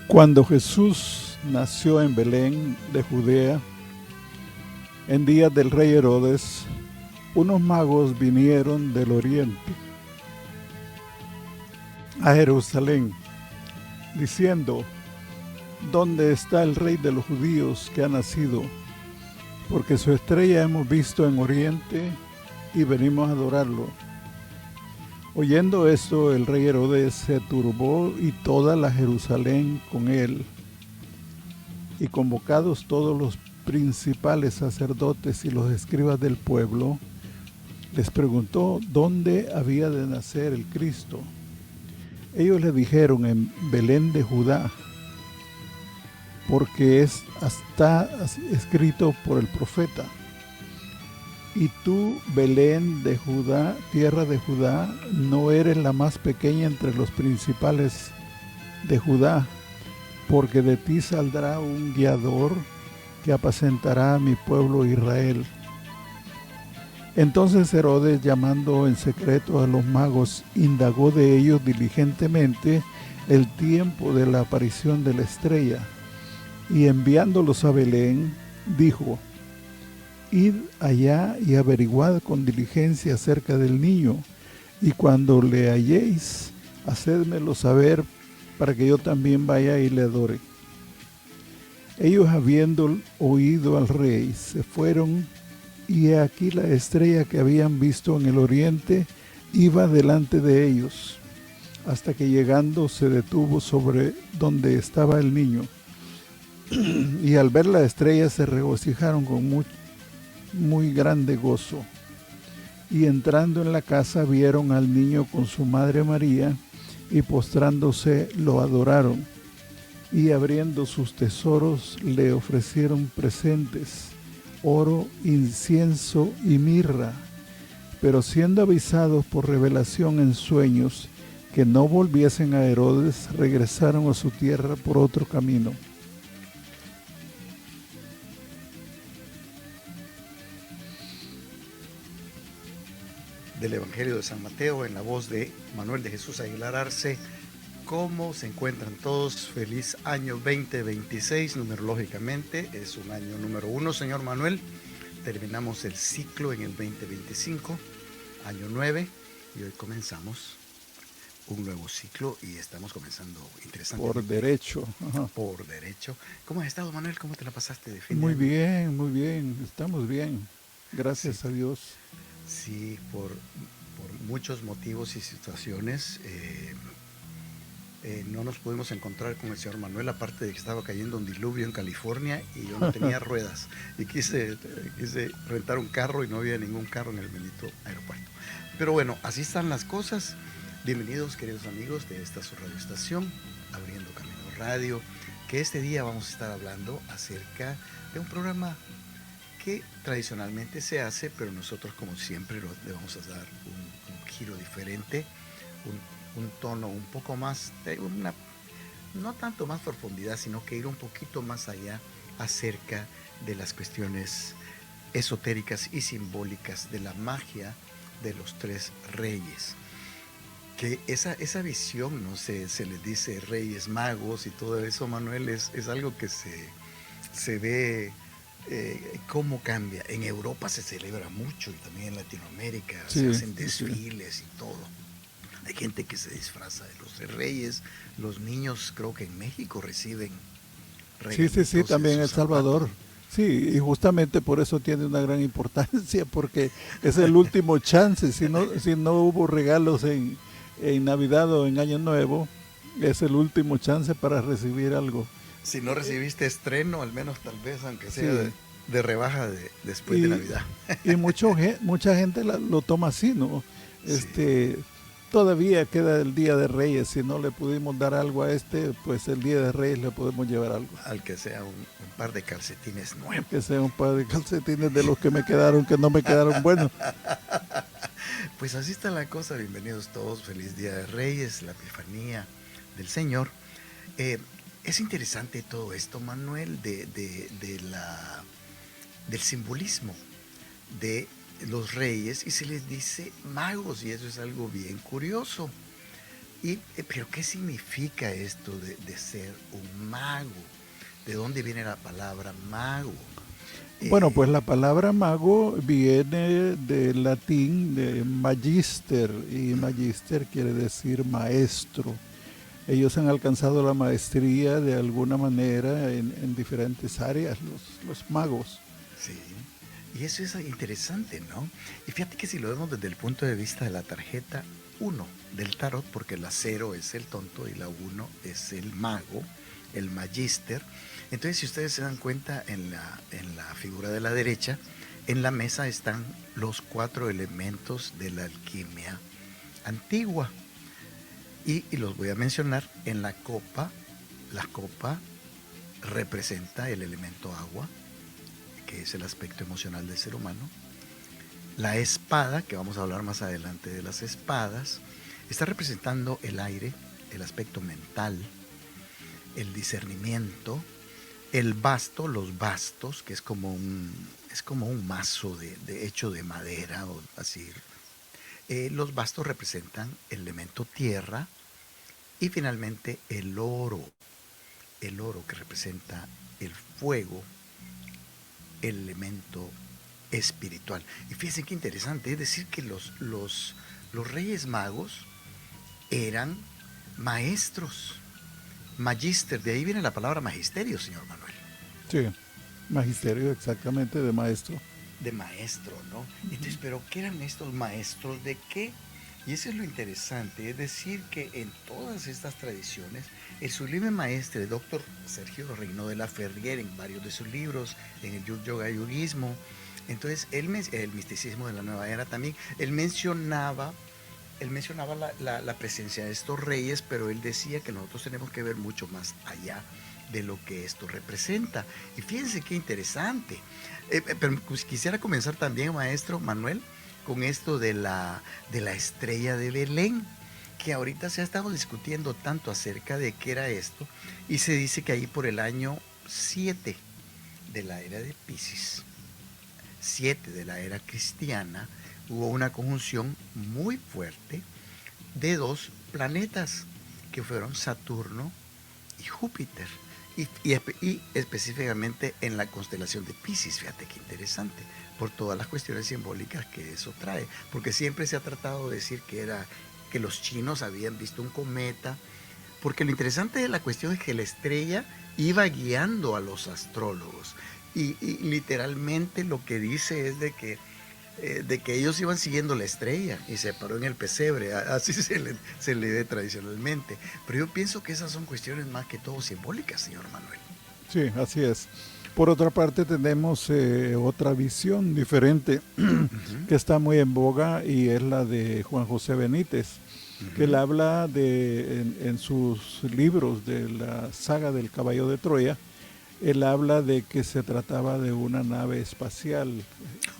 Cuando Jesús nació en Belén de Judea, en días del rey Herodes, unos magos vinieron del oriente a Jerusalén, diciendo: ¿Dónde está el rey de los judíos que ha nacido? Porque su estrella hemos visto en oriente y venimos a adorarlo. Oyendo esto, el rey Herodes se turbó y toda la Jerusalén con él. Y convocados todos los principales sacerdotes y los escribas del pueblo, les preguntó dónde había de nacer el Cristo. Ellos le dijeron: en Belén de Judá, porque está escrito por el profeta: y tú, Belén de Judá, tierra de Judá, no eres la más pequeña entre los principales de Judá, porque de ti saldrá un guiador que apacentará a mi pueblo Israel. Entonces Herodes, llamando en secreto a los magos, indagó de ellos diligentemente el tiempo de la aparición de la estrella, y enviándolos a Belén, dijo: id allá y averiguad con diligencia acerca del niño, y cuando le halléis, hacedmelo saber, para que yo también vaya y le adore. Ellos, habiendo oído al rey, se fueron, y he aquí la estrella que habían visto en el oriente iba delante de ellos, hasta que llegando se detuvo sobre donde estaba el niño. Y al ver la estrella se regocijaron con muy grande gozo. Y entrando en la casa vieron al niño con su madre María, y postrándose lo adoraron. Y abriendo sus tesoros le ofrecieron presentes: oro, incienso y mirra. Pero siendo avisados por revelación en sueños que no volviesen a Herodes, regresaron a su tierra por otro camino. Del Evangelio de San Mateo, en la voz de Manuel de Jesús Aguilar Arce. ¿Cómo se encuentran todos? Feliz año 2026, numerológicamente es un año número 1, señor Manuel. Terminamos el ciclo en el 2025, año 9, y hoy comenzamos un nuevo ciclo y estamos comenzando interesantemente. Por derecho. Ajá. Por derecho. ¿Cómo has estado, Manuel? ¿Cómo te la pasaste de fin de Muy año? bien, muy bien, estamos bien, gracias Sí. a Dios. Sí, por muchos motivos y situaciones no nos pudimos encontrar con el señor Manuel, aparte de que estaba cayendo un diluvio en California y yo no tenía ruedas y quise rentar un carro y no había ningún carro en el bendito aeropuerto. Pero bueno, así están las cosas. Bienvenidos, queridos amigos de esta su radioestación, Abriendo Camino Radio, que este día vamos a estar hablando acerca de un programa que tradicionalmente se hace, pero nosotros, como siempre, le vamos a dar un giro diferente, un tono un poco más, no tanto más profundidad, sino que ir un poquito más allá acerca de las cuestiones esotéricas y simbólicas de la magia de los tres reyes. Que esa visión, no sé, se les dice reyes magos y todo eso, Manuel, es algo que se ve cómo cambia. En Europa se celebra mucho y también en Latinoamérica se Sí, hacen sí. desfiles y todo. Hay gente que se disfraza de los tres reyes. Los niños, creo que en México reciben Sí, regalitos en también El sus zapatos. Salvador. Sí, y justamente por eso tiene una gran importancia, porque es el último chance. Si no hubo regalos en Navidad o en Año Nuevo, es el último chance para recibir algo. Si no recibiste estreno, al menos tal vez, aunque sea Sí, de rebaja después de y, Navidad. y mucha gente lo toma así, ¿no? Sí. Todavía queda el Día de Reyes. Si no le pudimos dar algo a pues el Día de Reyes le podemos llevar algo. Al que sea un par de calcetines nuevos. Que sea un par de calcetines de los que me quedaron, que no me quedaron buenos. Pues así está la cosa. Bienvenidos todos. Feliz Día de Reyes, la Epifanía del Señor. Es interesante todo esto, Manuel, del simbolismo de los reyes, y se les dice magos, y eso es algo bien curioso, Pero ¿qué significa esto de ser un mago? ¿De dónde viene la palabra mago? Bueno, pues Eh, la palabra mago viene del latín de magister, y magister quiere decir maestro. Ellos han alcanzado la maestría de alguna manera en diferentes áreas, los magos. sí, y eso es interesante, ¿no? Y fíjate que si lo vemos desde el punto de vista de la tarjeta uno del tarot, porque la cero es el tonto y la uno es el mago, el magister. Entonces, si ustedes se dan cuenta en la figura de la derecha, en la mesa están los 4 elementos de la alquimia antigua. Y los voy a mencionar en la copa. La copa representa el elemento agua, que es el aspecto emocional del ser humano. La espada, que vamos a hablar más adelante de las espadas, está representando el aire, el aspecto mental, el discernimiento. El basto, los bastos, que es como un mazo hecho de madera o así. Los bastos representan el elemento tierra. Y finalmente el oro que representa el fuego, el elemento espiritual. Y fíjense qué interesante, es decir, que los reyes magos eran maestros, magister, de ahí viene la palabra magisterio, señor Manuel, Sí, magisterio exactamente de maestro. de maestro, ¿no? Entonces, pero ¿qué eran estos maestros de qué? Y eso es lo interesante, es decir, que en todas estas tradiciones, el sublime maestre, el doctor Sergio Reynó de la Ferrier, en varios de sus libros, en el Yoga Yogismo, entonces el misticismo de la nueva era también, él mencionaba la presencia de estos reyes, pero él decía que nosotros tenemos que ver mucho más allá de lo que esto representa. Y fíjense qué interesante. Pero pues, quisiera comenzar también, maestro Manuel, con esto de la estrella de Belén, que ahorita se ha estado discutiendo tanto acerca de qué era esto, y se dice que ahí por el año 7 de la era de Piscis, 7 de la era cristiana, hubo una conjunción muy fuerte de dos planetas, que fueron Saturno y Júpiter. Y específicamente en la constelación de Piscis, fíjate qué interesante, por todas las cuestiones simbólicas que eso trae, porque siempre se ha tratado de decir que los chinos habían visto un cometa, porque lo interesante de la cuestión es que la estrella iba guiando a los astrólogos, y literalmente lo que dice es de que ellos iban siguiendo la estrella y se paró en el pesebre, así se le ve tradicionalmente. Pero yo pienso que esas son cuestiones más que todo simbólicas, señor Manuel. Sí, así es. Por otra parte tenemos otra visión diferente Ujú, que está muy en boga, y es la de Juan José Benítez, que él ujú. habla en sus libros de la saga del Caballo de Troya. Él habla de que se trataba de una nave espacial,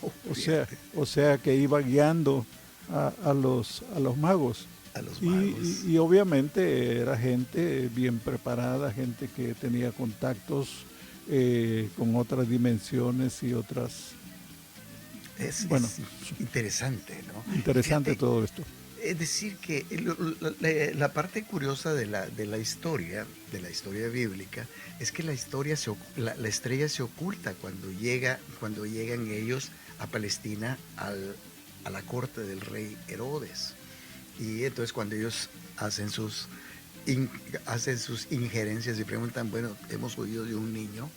Oh, o sea, fíjate, o sea que iba guiando a los magos. a los Y, y- magos. y obviamente era gente bien preparada, gente que tenía contactos con otras dimensiones y otras, Es, bueno, es interesante, ¿no? Y interesante fíjate, todo esto. es decir, que la parte curiosa de la historia bíblica es que la estrella se oculta cuando llegan ellos a Palestina, a la corte del rey Herodes. Y entonces cuando ellos hacen sus, in- hacen sus injerencias y preguntan, bueno, hemos oído de un niño,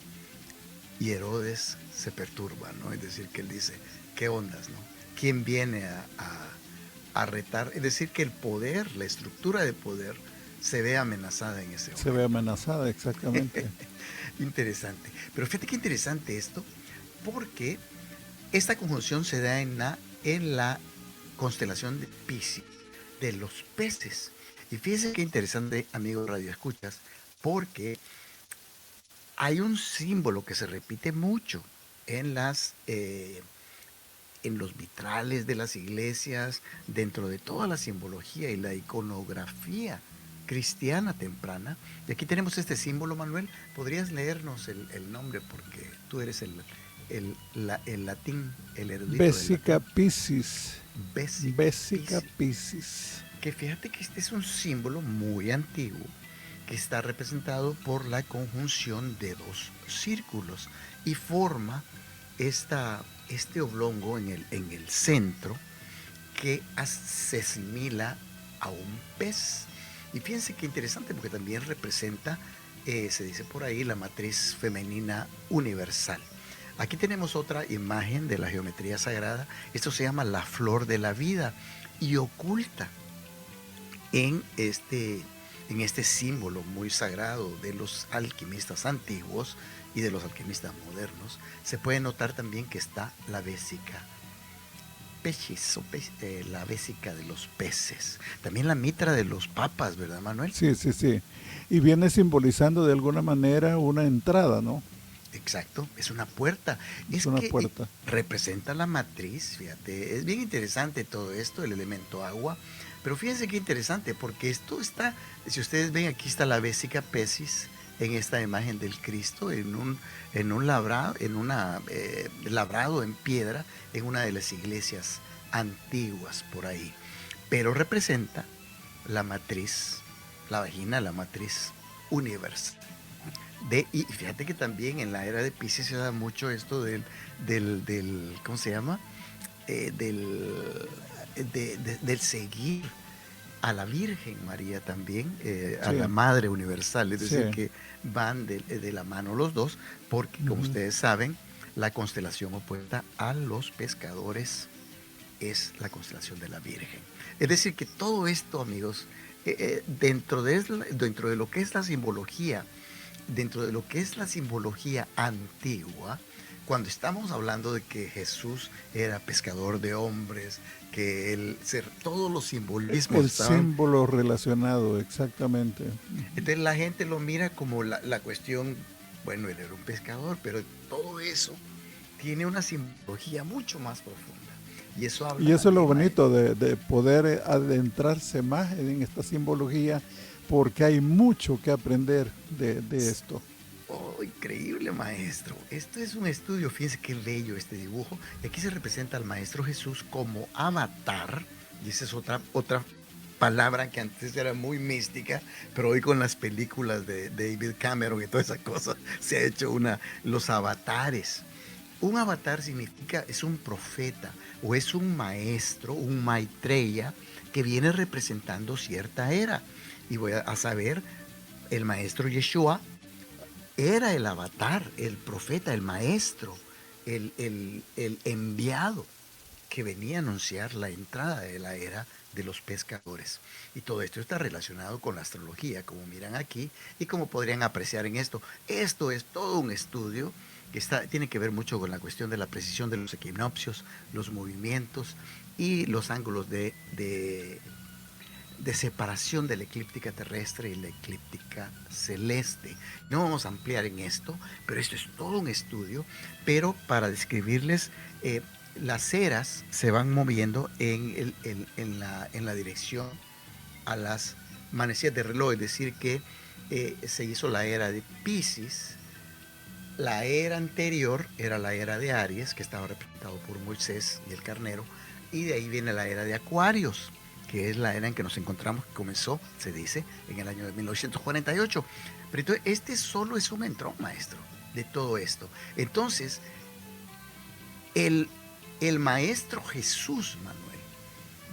y Herodes se perturba, ¿no? Es decir, que él dice, ¿qué ondas, no? ¿Quién viene a retar? Es decir, que el poder, la estructura de poder, se ve amenazada en ese Se ve momento. amenazada, exactamente. Interesante. Pero fíjate qué interesante esto, porque esta conjunción se da en la constelación de Piscis, de los peces. Y fíjense qué interesante, amigo Radio Escuchas, porque hay un símbolo que se repite mucho en en los vitrales de las iglesias, dentro de toda la simbología y la iconografía cristiana temprana. Y aquí tenemos este símbolo, Manuel. ¿Podrías leernos el nombre? Porque tú eres el latín, el erudito del Vesica latín. Piscis, Basic Vesica Piscis. Piscis. que fíjate que este es un símbolo muy antiguo que está representado por la conjunción de dos círculos y forma este oblongo en el centro que se asimila a un pez. Y fíjense qué interesante porque también representa, se dice por ahí, la matriz femenina universal. Aquí tenemos otra imagen de la geometría sagrada. Esto se llama la flor de la vida y oculta en este símbolo muy sagrado de los alquimistas antiguos y de los alquimistas modernos. Se puede notar también que está la vésica peces, la vésica de los peces. También la mitra de los papas, ¿verdad, Manuel? Sí, sí, sí. Y viene simbolizando de alguna manera una entrada, ¿no? Exacto, es una puerta. Es Es una que puerta. representa la matriz, fíjate, es bien interesante todo esto, el elemento agua, pero fíjense qué interesante, porque esto está, si ustedes ven, aquí está la vésica Pesis en esta imagen del Cristo, en un labrado, labrado en piedra, en una de las iglesias antiguas por ahí. Pero representa la matriz, la vagina, la matriz universal. Y fíjate que también en la era de Pisces se da mucho esto ¿cómo se llama? Del seguir a la Virgen María también, a la Sí, Madre Universal, es decir, sí. que van de la mano los dos, porque como Ujú. ustedes saben, la constelación opuesta a los pescadores es la constelación de la Virgen. Es decir, que todo esto, amigos, dentro de lo que es la simbología, dentro de lo que es la simbología antigua, cuando estamos hablando de que Jesús era pescador de hombres, que todos los simbolismos El estaban. símbolo relacionado, exactamente. Entonces la gente lo mira como la cuestión, bueno, él era un pescador, pero todo eso tiene una simbología mucho más profunda. Y eso habla Y eso es lo también, bonito de poder adentrarse más en esta simbología, porque hay mucho que aprender de esto. oh, increíble, maestro. Esto es un estudio, fíjense qué bello este dibujo. Y aquí se representa al maestro Jesús como avatar, y esa es otra palabra que antes era muy mística, pero hoy con las películas de David Cameron y toda esa cosa se ha hecho los avatares. Un avatar significa, es un profeta o es un maestro, un maitreya que viene representando cierta era. Y voy a saber, el maestro Yeshua era el avatar, el profeta, el maestro, el enviado que venía a anunciar la entrada de la era de los pescadores. Y todo esto está relacionado con la astrología, como miran aquí y como podrían apreciar en esto. Esto es todo un estudio que tiene que ver mucho con la cuestión de la precisión de los equinoccios, los movimientos y los ángulos de separación de la eclíptica terrestre y la eclíptica celeste. No vamos a ampliar en esto, pero esto es todo un estudio, pero para describirles, las eras se van moviendo en la dirección a las manecillas de reloj, es decir, que se hizo la era de Piscis, la era anterior era la era de Aries, que estaba representado por Moisés y el carnero, y de ahí viene la era de Acuarios, que es la era en que nos encontramos, que comenzó, se dice, en el año de 1948. Pero entonces, este solo es un entrón, maestro, de todo esto. Entonces, el, el maestro Jesús, Manuel,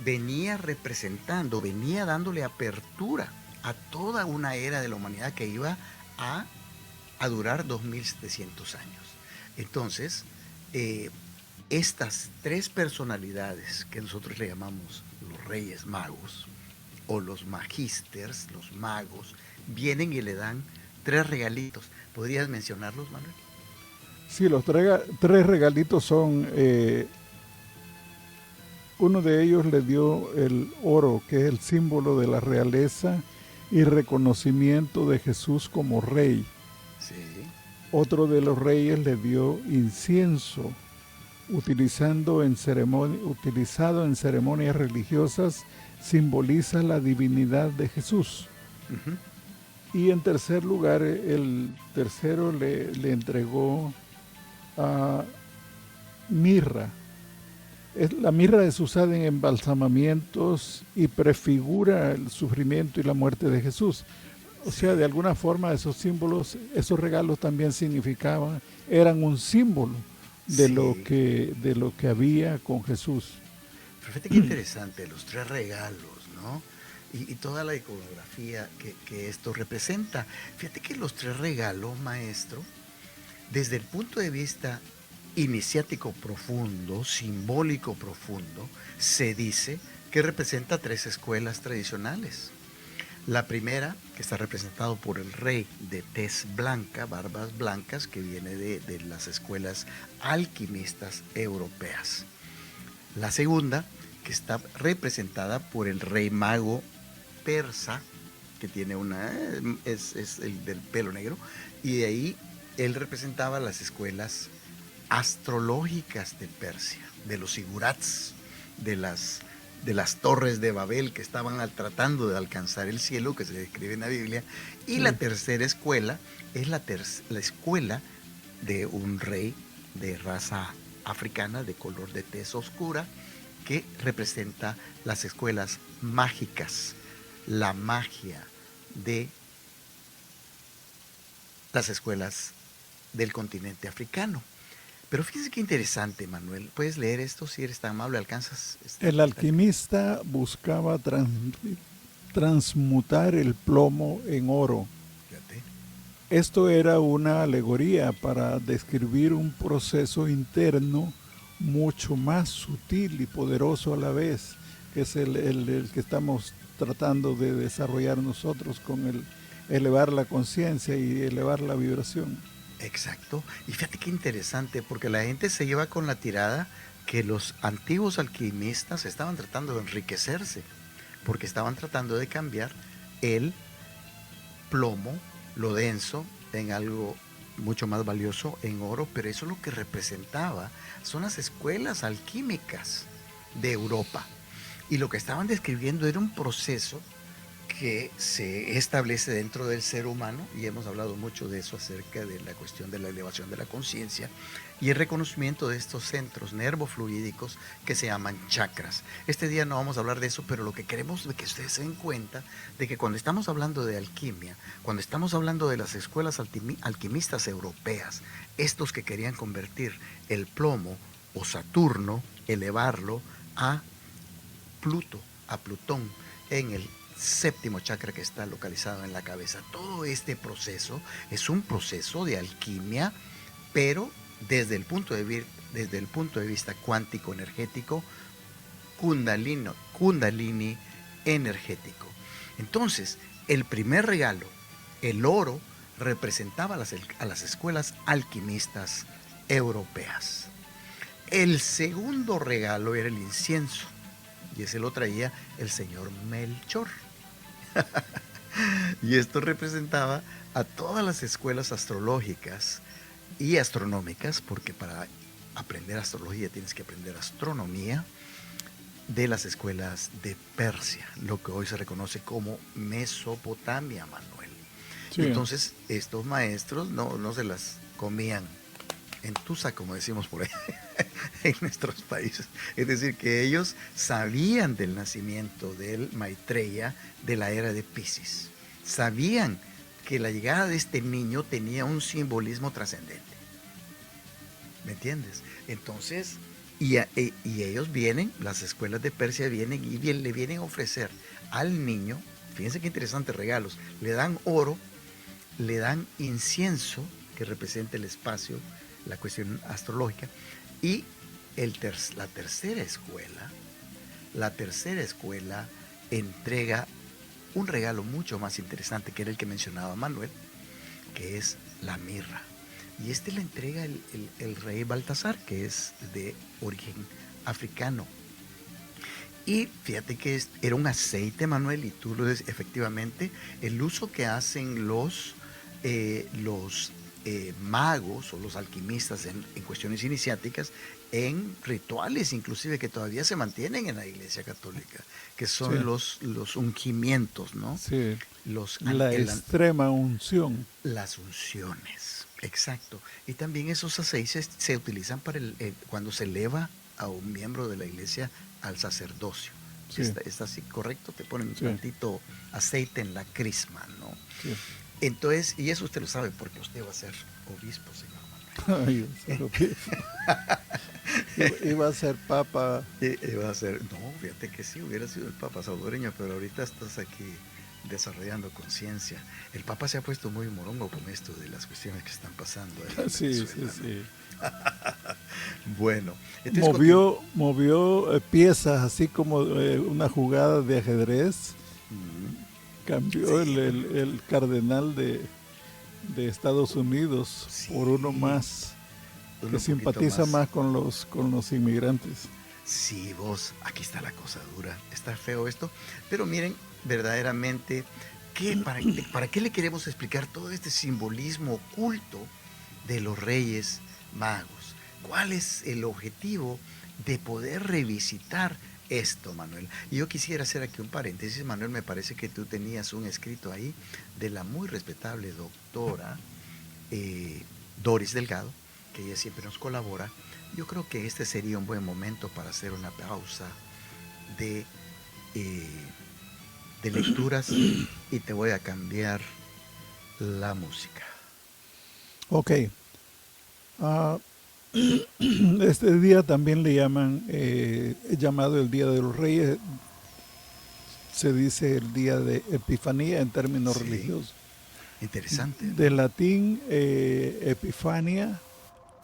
venía representando, venía dándole apertura a toda una era de la humanidad que iba a durar 2700 años. Entonces, estas tres personalidades que nosotros le llamamos los reyes magos o los magisters, los magos, vienen y le dan tres regalitos. ¿Podrías mencionarlos, Manuel? Sí, los tres regalitos son, uno de ellos le dio el oro, que es el símbolo de la realeza y reconocimiento de Jesús como rey. Sí. Otro de los reyes le dio incienso, utilizado en ceremonias religiosas, simboliza la divinidad de Jesús. Uh-huh. Y en tercer lugar, el tercero le entregó a mirra. La mirra es usada en embalsamamientos y prefigura el sufrimiento y la muerte de Jesús. O sea, Sí, de alguna forma esos símbolos, esos regalos también significaban, eran un símbolo sí. de lo que había con Jesús. Pero fíjate qué interesante, los tres regalos, ¿no? Y toda la iconografía que esto representa. Fíjate que los tres regalos, maestro, desde el punto de vista iniciático profundo, simbólico profundo, se dice que representa tres escuelas tradicionales. La primera, que está representado por el rey de tez blanca, barbas blancas, que viene de las escuelas alquimistas europeas. La segunda, que está representada por el rey mago persa, que tiene es el del pelo negro, y de ahí él representaba las escuelas astrológicas de Persia, de los sigurats, de las torres de Babel que estaban tratando de alcanzar el cielo, que se describe en la Biblia. Y la Sí. tercera escuela es la escuela de un rey de raza africana de color de tez oscura, que representa las escuelas mágicas, la magia de las escuelas del continente africano. Pero fíjese qué interesante, Manuel. ¿Puedes leer esto si eres tan amable? ¿Alcanzas esta El pantalla? alquimista buscaba transmutar el plomo en oro. Fíjate. Esto era una alegoría para describir un proceso interno mucho más sutil y poderoso a la vez, que es el que estamos tratando de desarrollar nosotros con el elevar la conciencia y elevar la vibración. Exacto. Y fíjate qué interesante, porque la gente se lleva con la tirada que los antiguos alquimistas estaban tratando de enriquecerse, porque estaban tratando de cambiar el plomo, lo denso, en algo mucho más valioso, en oro, pero eso lo que representaba son las escuelas alquímicas de Europa. Y lo que estaban describiendo era un proceso que se establece dentro del ser humano, y hemos hablado mucho de eso acerca de la cuestión de la elevación de la conciencia y el reconocimiento de estos centros nervofluídicos que se llaman chakras. Este día no vamos a hablar de eso, pero lo que queremos es que ustedes se den cuenta de que cuando estamos hablando de alquimia, cuando estamos hablando de las escuelas alquimistas europeas, estos que querían convertir el plomo o Saturno, elevarlo a Pluto, a Plutón, en el séptimo chakra que está localizado en la cabeza. Todo este proceso es un proceso de alquimia, pero desde el punto de vista cuántico energético, kundalini energético. Entonces, el primer regalo, el oro, representaba a las escuelas alquimistas europeas. El segundo regalo era el incienso, y ese lo traía el señor Melchor. Y esto representaba a todas las escuelas astrológicas y astronómicas, porque para aprender astrología tienes que aprender astronomía, de las escuelas de Persia, lo que hoy se reconoce como Mesopotamia, Manuel. Y Sí, entonces estos maestros no se las comían en tusa, como decimos por ahí, en nuestros países. Es decir, que ellos sabían del nacimiento del Maitreya de la era de Piscis. Sabían que la llegada de este niño tenía un simbolismo trascendente. ¿Me entiendes? Entonces, y ellos vienen, las escuelas de Persia vienen y le vienen a ofrecer al niño, fíjense qué interesantes regalos, le dan oro, le dan incienso, que representa el espacio, la cuestión astrológica, y la la tercera escuela entrega un regalo mucho más interesante, que era el que mencionaba Manuel, que es la mirra. Y este le entrega el rey Baltasar, que es de origen africano. Y fíjate que era un aceite, Manuel, y tú lo dices, efectivamente, el uso que hacen los magos o los alquimistas en cuestiones iniciáticas, en rituales inclusive que todavía se mantienen en la Iglesia Católica, que sí, son los ungimientos, ¿no? sí. Los, La el, extrema unción. las unciones, exacto. Y también esos aceites se utilizan para cuando se eleva a un miembro de la iglesia al sacerdocio. Sí. ¿Está así correcto? Te ponen un Sí. tantito aceite en la crisma, ¿no? Sí. Entonces, y eso usted lo sabe porque usted va a ser obispo, señor Manuel. Ay, iba a ser papa. Y va a ser, no, fíjate que sí, hubiera sido el papa salvadoreño, pero ahorita estás aquí desarrollando conciencia. El papa se ha puesto muy morongo con esto de las cuestiones que están pasando ahí en Sí, Venezuela, sí, ¿no? sí. Bueno, entonces Movió piezas así como una jugada de ajedrez. Cambió sí, el cardenal de Estados Unidos sí, por uno más uno que un poquito simpatiza más con los inmigrantes. Sí, vos, aquí está la cosa dura, está feo esto, pero miren, verdaderamente, ¿para qué le queremos explicar todo este simbolismo oculto de los Reyes Magos? ¿Cuál es el objetivo de poder revisitar esto, Manuel? Y yo quisiera hacer aquí un paréntesis, Manuel, me parece que tú tenías un escrito ahí de la muy respetable doctora Doris Delgado, que ella siempre nos colabora. Yo creo que este sería un buen momento para hacer una pausa de, eh, de lecturas y te voy a cambiar la música. Ok. Ah, este día también le llaman, llamado el Día de los Reyes, se dice el Día de Epifanía en términos Sí, religiosos. interesante, De ¿no? latín, Epifania,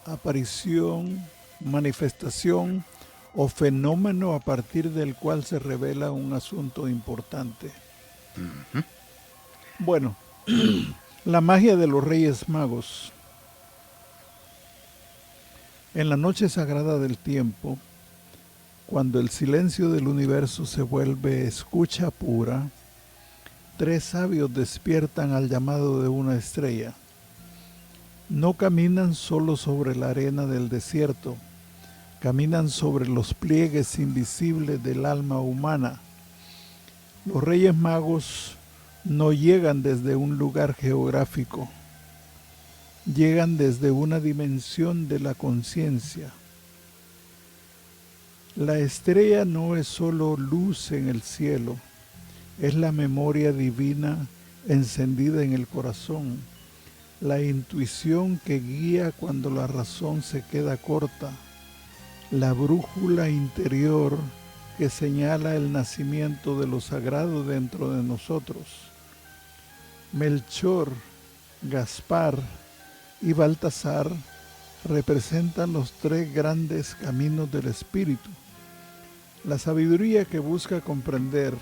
aparición, manifestación o fenómeno a partir del cual se revela un asunto importante. Ujú. Bueno, la magia de los Reyes Magos. En la noche sagrada del tiempo, cuando el silencio del universo se vuelve escucha pura, tres sabios despiertan al llamado de una estrella. No caminan solo sobre la arena del desierto, caminan sobre los pliegues invisibles del alma humana. Los Reyes Magos no llegan desde un lugar geográfico, llegan desde una dimensión de la conciencia. La estrella no es solo luz en el cielo, es la memoria divina encendida en el corazón, la intuición que guía cuando la razón se queda corta, la brújula interior que señala el nacimiento de lo sagrado dentro de nosotros. Melchor, Gaspar y Baltasar representan los tres grandes caminos del espíritu. La sabiduría que busca comprender,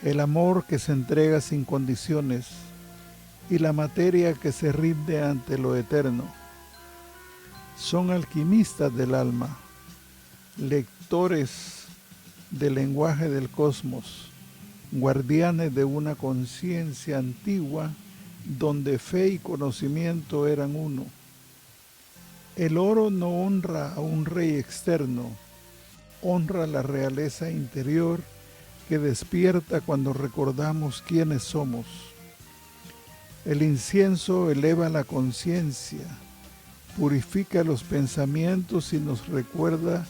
el amor que se entrega sin condiciones y la materia que se rinde ante lo eterno. Son alquimistas del alma, lectores del lenguaje del cosmos, guardianes de una conciencia antigua donde fe y conocimiento eran uno. El oro no honra a un rey externo, honra la realeza interior que despierta cuando recordamos quiénes somos. El incienso eleva la conciencia, purifica los pensamientos y nos recuerda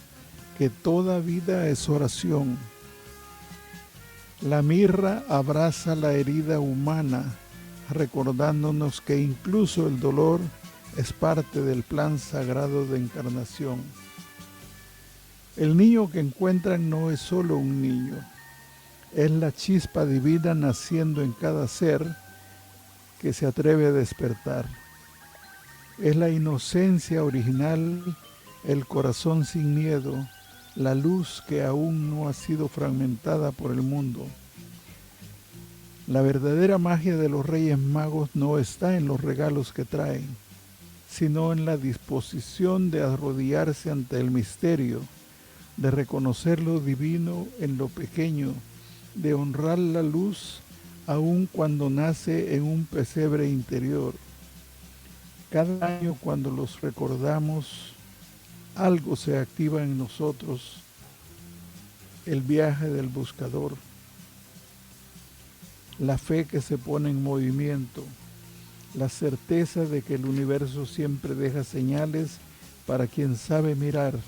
que toda vida es oración. La mirra abraza la herida humana, recordándonos que incluso el dolor es parte del plan sagrado de encarnación. El niño que encuentran no es solo un niño, es la chispa divina naciendo en cada ser que se atreve a despertar. Es la inocencia original, el corazón sin miedo, la luz que aún no ha sido fragmentada por el mundo. La verdadera magia de los Reyes Magos no está en los regalos que traen, sino en la disposición de arrodillarse ante el misterio, de reconocer lo divino en lo pequeño, de honrar la luz aun cuando nace en un pesebre interior. Cada año cuando los recordamos, algo se activa en nosotros, el viaje del buscador, la fe que se pone en movimiento, la certeza de que el universo siempre deja señales para quien sabe mirar.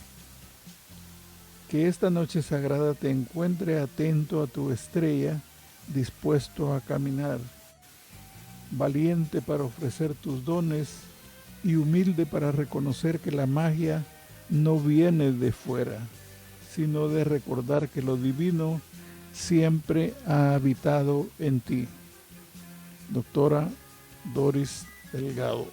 Que esta noche sagrada te encuentre atento a tu estrella, dispuesto a caminar, valiente para ofrecer tus dones y humilde para reconocer que la magia no viene de fuera, sino de recordar que lo divino siempre ha habitado en ti. Doctora Doris Delgado.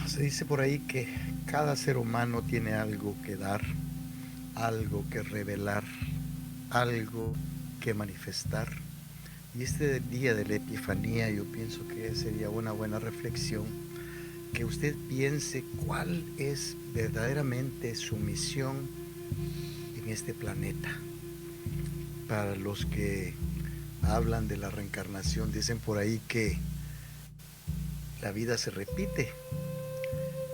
Se dice por ahí que cada ser humano tiene algo que dar, algo que revelar, algo que manifestar. Y este día de la Epifanía yo pienso que sería una buena reflexión, que usted piense cuál es verdaderamente su misión en este planeta. Para los que hablan de la reencarnación, dicen por ahí que la vida se repite.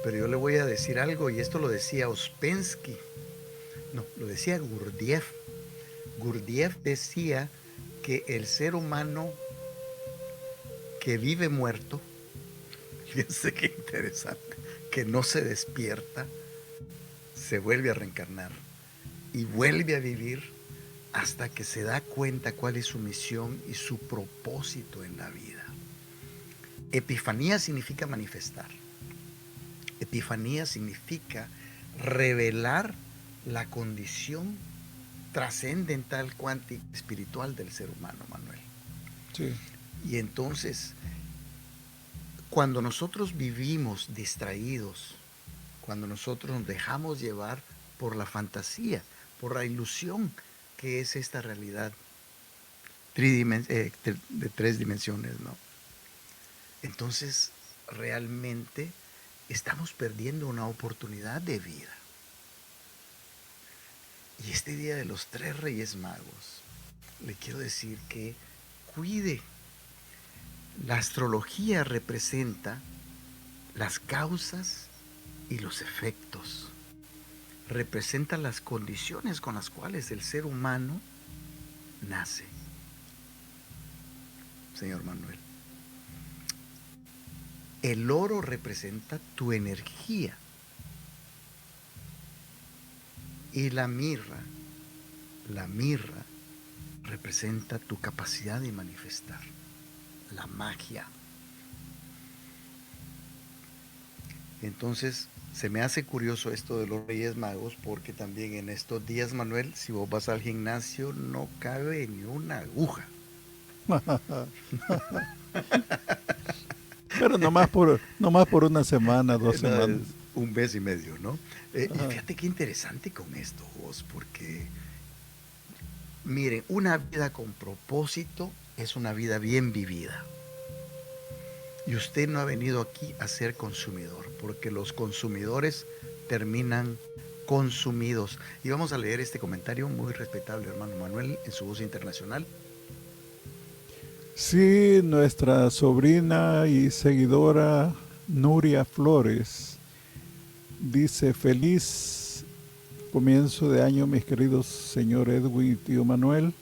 Pero yo le voy a decir algo, y esto lo decía Ouspensky, no, lo decía Gurdjieff. Gurdjieff decía que el ser humano que vive muerto, fíjense qué interesante, que no se despierta, se vuelve a reencarnar y vuelve a vivir hasta que se da cuenta cuál es su misión y su propósito en la vida. Epifanía significa manifestar. Epifanía significa revelar la condición trascendental, cuántica, espiritual del ser humano, Manuel. Sí. Y entonces, cuando nosotros vivimos distraídos, cuando nosotros nos dejamos llevar por la fantasía, por la ilusión que es esta realidad de 3 dimensiones, ¿no? Entonces, realmente estamos perdiendo una oportunidad de vida. Y este día de los 3 Reyes Magos, le quiero decir que cuide. La astrología representa las causas y los efectos. Representa las condiciones con las cuales el ser humano nace. Señor Manuel. El oro representa tu energía. Y la mirra representa tu capacidad de manifestar, la magia. Entonces, se me hace curioso esto de los Reyes Magos, porque también en estos días, Manuel, si vos vas al gimnasio, no cabe ni una aguja. Pero nomás por una semana, 2 semanas. Un mes y medio, ¿no? Y fíjate qué interesante con esto, vos, porque, miren, una vida con propósito es una vida bien vivida. Y usted no ha venido aquí a ser consumidor, porque los consumidores terminan consumidos. Y vamos a leer este comentario muy respetable, hermano Manuel, en su voz internacional. Sí, nuestra sobrina y seguidora Nuria Flores dice: feliz comienzo de año, mis queridos señor Edwin y tío Manuel.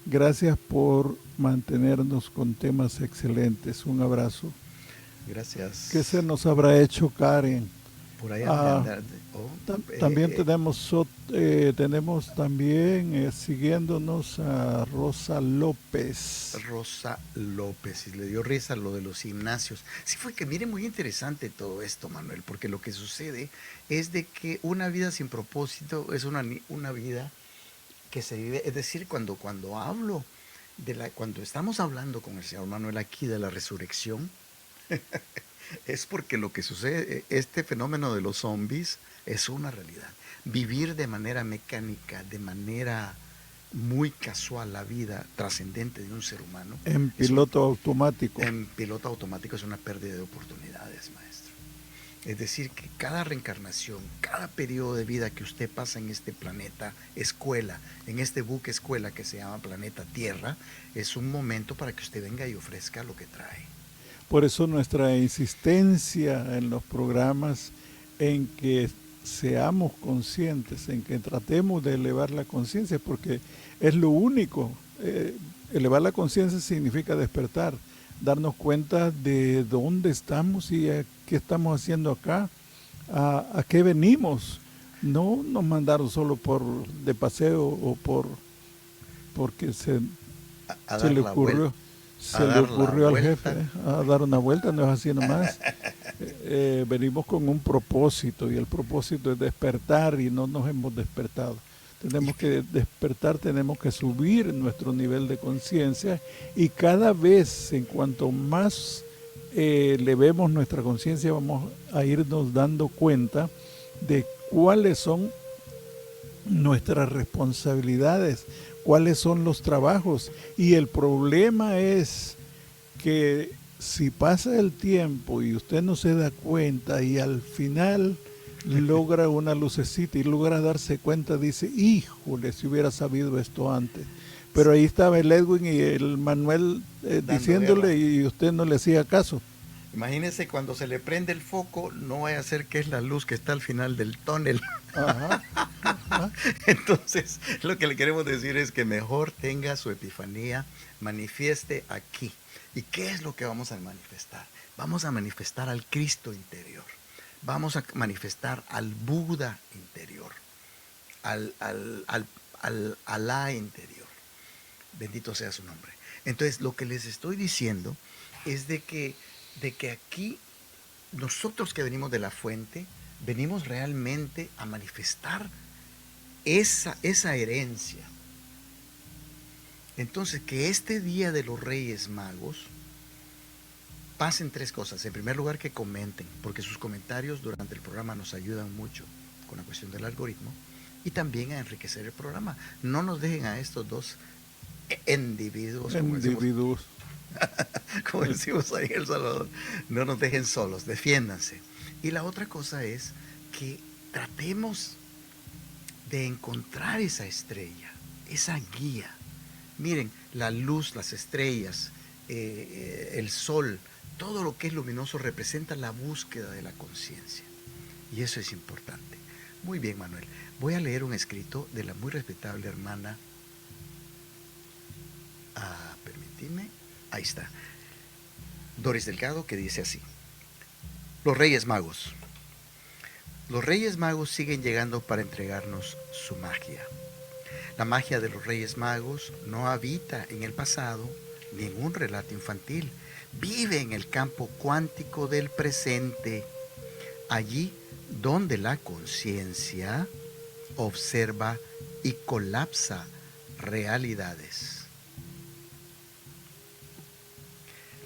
Gracias por mantenernos con temas excelentes. Un abrazo. Gracias. ¿Qué se nos habrá hecho Karen? Por allá. También tenemos también siguiéndonos a Rosa López. Rosa López, y le dio risa lo de los gimnasios. Sí, fue que mire, muy interesante todo esto, Manuel, porque lo que sucede es de que una vida sin propósito es una vida que se vive, es decir, cuando hablo cuando estamos hablando con el señor Manuel aquí de la resurrección, es porque lo que sucede, este fenómeno de los zombies es una realidad. Vivir de manera mecánica, de manera muy casual la vida trascendente de un ser humano. En piloto automático. En piloto automático es una pérdida de oportunidades, maestro. Es decir, que cada reencarnación, cada periodo de vida que usted pasa en este planeta escuela, en este buque escuela que se llama planeta Tierra, es un momento para que usted venga y ofrezca lo que trae. Por eso nuestra insistencia en los programas en que seamos conscientes, en que tratemos de elevar la conciencia, porque es lo único. Elevar la conciencia significa despertar, darnos cuenta de dónde estamos y qué estamos haciendo acá, a qué venimos. No nos mandaron solo por de paseo o porque A se dar le la vuelta, ocurrió, a se le dar la ocurrió al jefe vuelta. a dar una vuelta, no es así nomás. Venimos con un propósito y el propósito es despertar y no nos hemos despertado. Y Tenemos que despertar, tenemos que subir nuestro nivel de conciencia y cada vez en cuanto más elevemos nuestra conciencia vamos a irnos dando cuenta de cuáles son nuestras responsabilidades, cuáles son los trabajos. Y el problema es que si pasa el tiempo y usted no se da cuenta y al final logra una lucecita y logra darse cuenta, dice, híjole, si hubiera sabido esto antes. Pero ahí estaba el Edwin y el Manuel dando guerra. diciéndole y usted no le hacía caso. Imagínese cuando se le prende el foco, no vaya a ser que es la luz que está al final del túnel. Ajá, ajá. Entonces, lo que le queremos decir es que mejor tenga su epifanía, manifieste aquí. ¿Y qué es lo que vamos a manifestar? Vamos a manifestar al Cristo interior. Vamos a manifestar al Buda interior, al Alá interior. Bendito sea su nombre. Entonces, lo que les estoy diciendo es de que aquí, nosotros que venimos de la fuente, venimos realmente a manifestar esa herencia. Entonces, que este día de los Reyes Magos pasen tres cosas. En primer lugar, que comenten, porque sus comentarios durante el programa nos ayudan mucho con la cuestión del algoritmo y también a enriquecer el programa. No nos dejen a estos dos individuos, Individuos. como decimos ahí en El Salvador, no nos dejen solos, defiéndanse. Y la otra cosa es que tratemos de encontrar esa estrella, esa guía. Miren, la luz, las estrellas, el sol, todo lo que es luminoso representa la búsqueda de la conciencia. Y eso es importante. Muy bien, Manuel. Voy a leer un escrito de la muy respetable hermana. Permitidme. Ahí está. Doris Delgado, que dice así. Los Reyes Magos. Los Reyes Magos siguen llegando para entregarnos su magia. La magia de los Reyes Magos no habita en el pasado ni en un relato infantil. Vive en el campo cuántico del presente, allí donde la conciencia observa y colapsa realidades.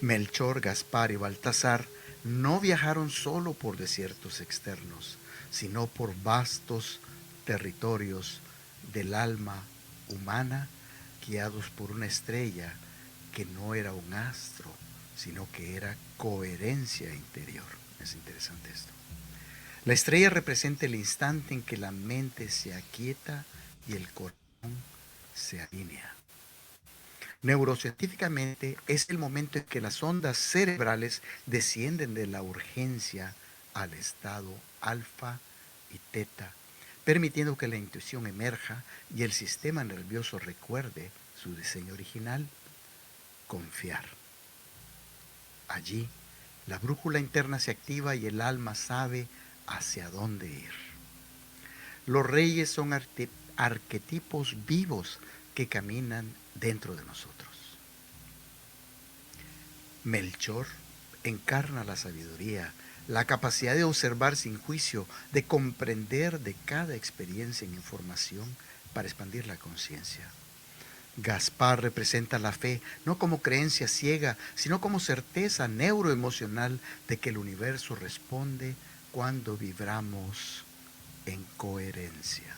Melchor, Gaspar y Baltasar no viajaron solo por desiertos externos, sino por vastos territorios del alma humana, guiados por una estrella que no era un astro, sino que era coherencia interior. Es interesante esto. La estrella representa el instante en que la mente se aquieta y el corazón se alinea. Neurocientíficamente es el momento en que las ondas cerebrales descienden de la urgencia al estado alfa y teta, permitiendo que la intuición emerja y el sistema nervioso recuerde su diseño original, confiar. Allí, la brújula interna se activa y el alma sabe hacia dónde ir. Los reyes son arquetipos vivos que caminan dentro de nosotros. Melchor encarna la sabiduría, la capacidad de observar sin juicio, de comprender de cada experiencia en información para expandir la conciencia. Gaspar representa la fe, no como creencia ciega, sino como certeza neuroemocional de que el universo responde cuando vibramos en coherencia.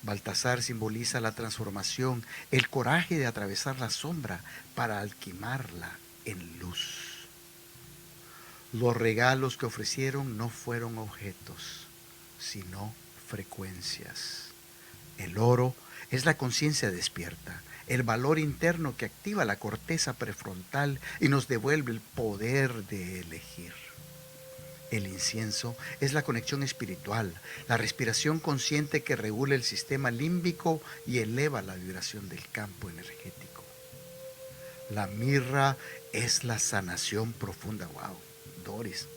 Baltasar simboliza la transformación, el coraje de atravesar la sombra para alquimarla en luz. Los regalos que ofrecieron no fueron objetos, sino frecuencias. El oro es la conciencia despierta, el valor interno que activa la corteza prefrontal y nos devuelve el poder de elegir. El incienso es la conexión espiritual, la respiración consciente que regula el sistema límbico y eleva la vibración del campo energético. La mirra es la sanación profunda. Wow, Doris.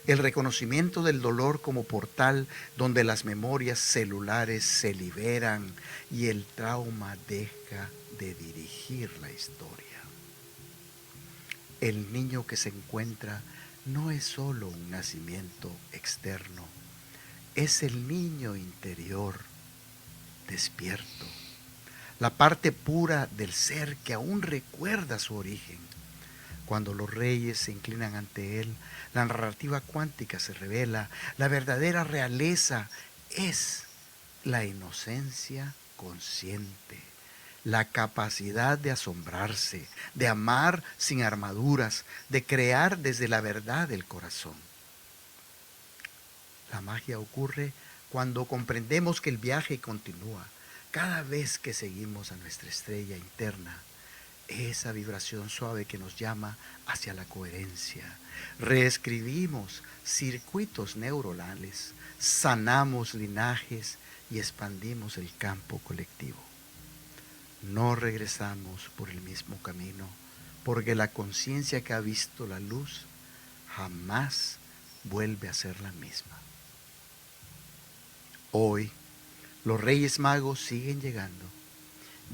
El reconocimiento del dolor como portal donde las memorias celulares se liberan y el trauma deja de dirigir la historia. El niño que se encuentra no es solo un nacimiento externo, es el niño interior despierto, la parte pura del ser que aún recuerda su origen. Cuando los reyes se inclinan ante él, la narrativa cuántica se revela. La verdadera realeza es la inocencia consciente, la capacidad de asombrarse, de amar sin armaduras, de crear desde la verdad del corazón. La magia ocurre cuando comprendemos que el viaje continúa. Cada vez que seguimos a nuestra estrella interna, esa vibración suave que nos llama hacia la coherencia. Reescribimos circuitos neuronales, sanamos linajes y expandimos el campo colectivo. No regresamos por el mismo camino, porque la conciencia que ha visto la luz jamás vuelve a ser la misma. Hoy, los Reyes Magos siguen llegando.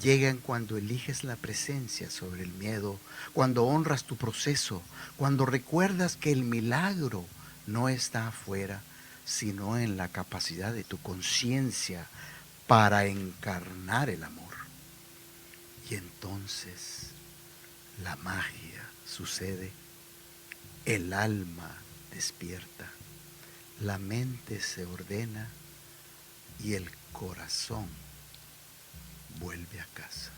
Llegan cuando eliges la presencia sobre el miedo, cuando honras tu proceso, cuando recuerdas que el milagro no está afuera, sino en la capacidad de tu conciencia para encarnar el amor. Y entonces la magia sucede, el alma despierta, la mente se ordena y el corazón vuelve a casa.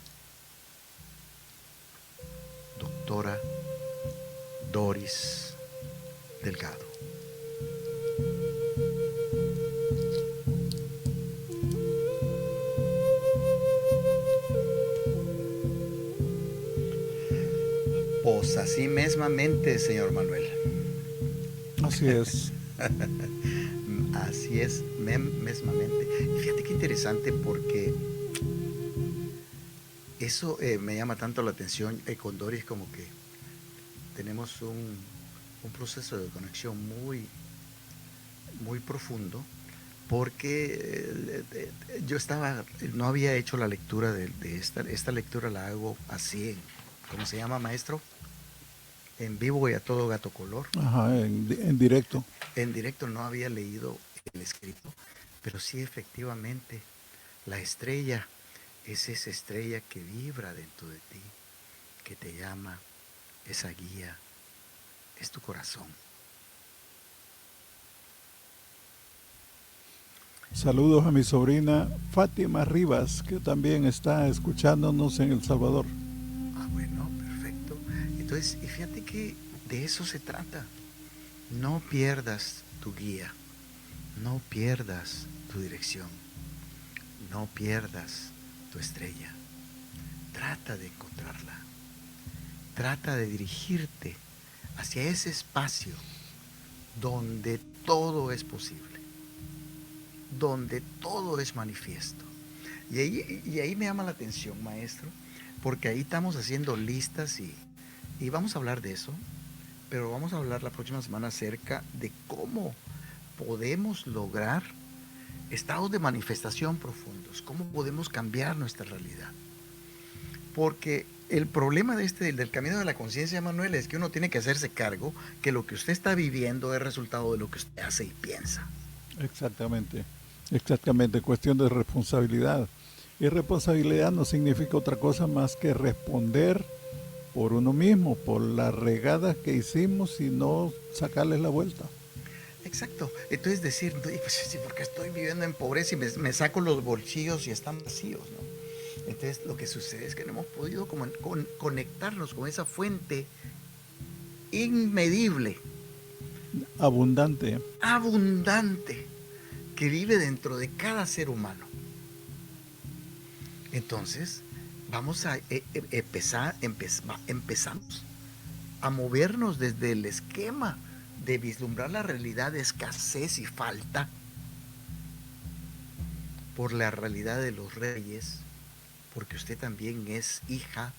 Doctora Doris Delgado. Pues así mesmamente, señor Manuel. Así es. Así es, mesmamente. Y fíjate qué interesante, porque eso me llama tanto la atención con Doris, como que tenemos un proceso de conexión muy, muy profundo, porque yo no había hecho la lectura de esta lectura. La hago así, ¿cómo se llama, maestro? En vivo y a todo gato color. Ajá, en directo. En directo. No había leído el escrito, pero sí, efectivamente, la estrella es esa estrella que vibra dentro de ti, que te llama, esa guía, es tu corazón. Saludos a mi sobrina Fátima Rivas, que también está escuchándonos en El Salvador. Ah, bueno, perfecto. Entonces, y fíjate que de eso se trata. No pierdas tu guía, no pierdas tu dirección, no pierdas tu estrella. Trata de encontrarla. Trata de dirigirte hacia ese espacio donde todo es posible, donde todo es manifiesto. Y ahí me llama la atención, maestro, porque ahí estamos haciendo listas y vamos a hablar de eso, pero vamos a hablar la próxima semana acerca de cómo podemos lograr estados de manifestación profundos, cómo podemos cambiar nuestra realidad. Porque el problema del camino de la conciencia, Manuel, es que uno tiene que hacerse cargo que lo que usted está viviendo es resultado de lo que usted hace y piensa. Exactamente, exactamente, cuestión de responsabilidad. Y responsabilidad no significa otra cosa más que responder por uno mismo, por las regadas que hicimos y no sacarles la vuelta. Exacto. Entonces decir, pues sí, porque estoy viviendo en pobreza y me saco los bolsillos y están vacíos, ¿no? Entonces lo que sucede es que no hemos podido conectarnos con esa fuente inmedible Abundante. abundante, que vive dentro de cada ser humano. Entonces, vamos a empezamos a movernos desde el esquema de vislumbrar la realidad de escasez y falta por la realidad de los reyes, porque usted también es hija,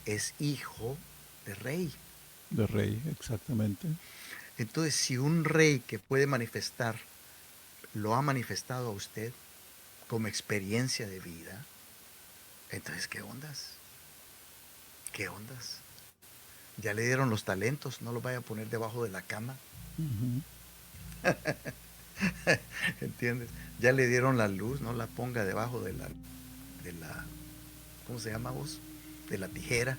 es hijo de rey. De rey, exactamente. Entonces, si un rey que puede manifestar, lo ha manifestado a usted como experiencia de vida, entonces, ¿qué ondas? ¿Qué ondas? Ya le dieron los talentos, no los vaya a poner debajo de la cama. Ujú. ¿Entiendes? Ya le dieron la luz, no la ponga debajo de la, ¿cómo se llama vos? De la tijera.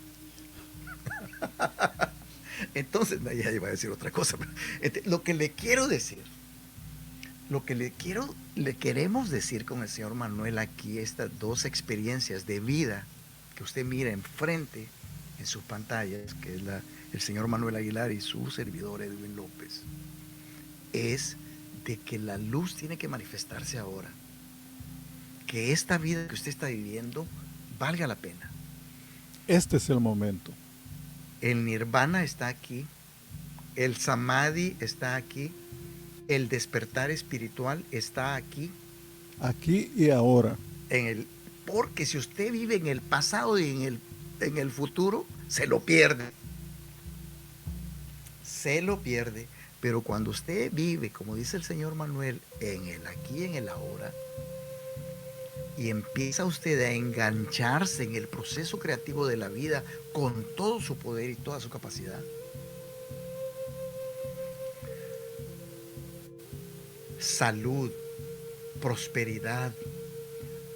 Entonces, ya iba a decir otra cosa. Lo que le quiero decir, le queremos decir con el señor Manuel aquí, estas dos experiencias de vida que usted mira enfrente en sus pantallas, que es el señor Manuel Aguilar y su servidor Edwin López, es de que la luz tiene que manifestarse ahora. Que esta vida que usted está viviendo valga la pena. Este es el momento. El nirvana está aquí, el samadhi está aquí, el despertar espiritual está aquí. Aquí y ahora. Porque si usted vive en el pasado y en el futuro, se lo pierde. Se lo pierde. Pero cuando usted vive, como dice el señor Manuel, en el aquí y en el ahora, y empieza usted a engancharse en el proceso creativo de la vida con todo su poder y toda su capacidad, salud, prosperidad,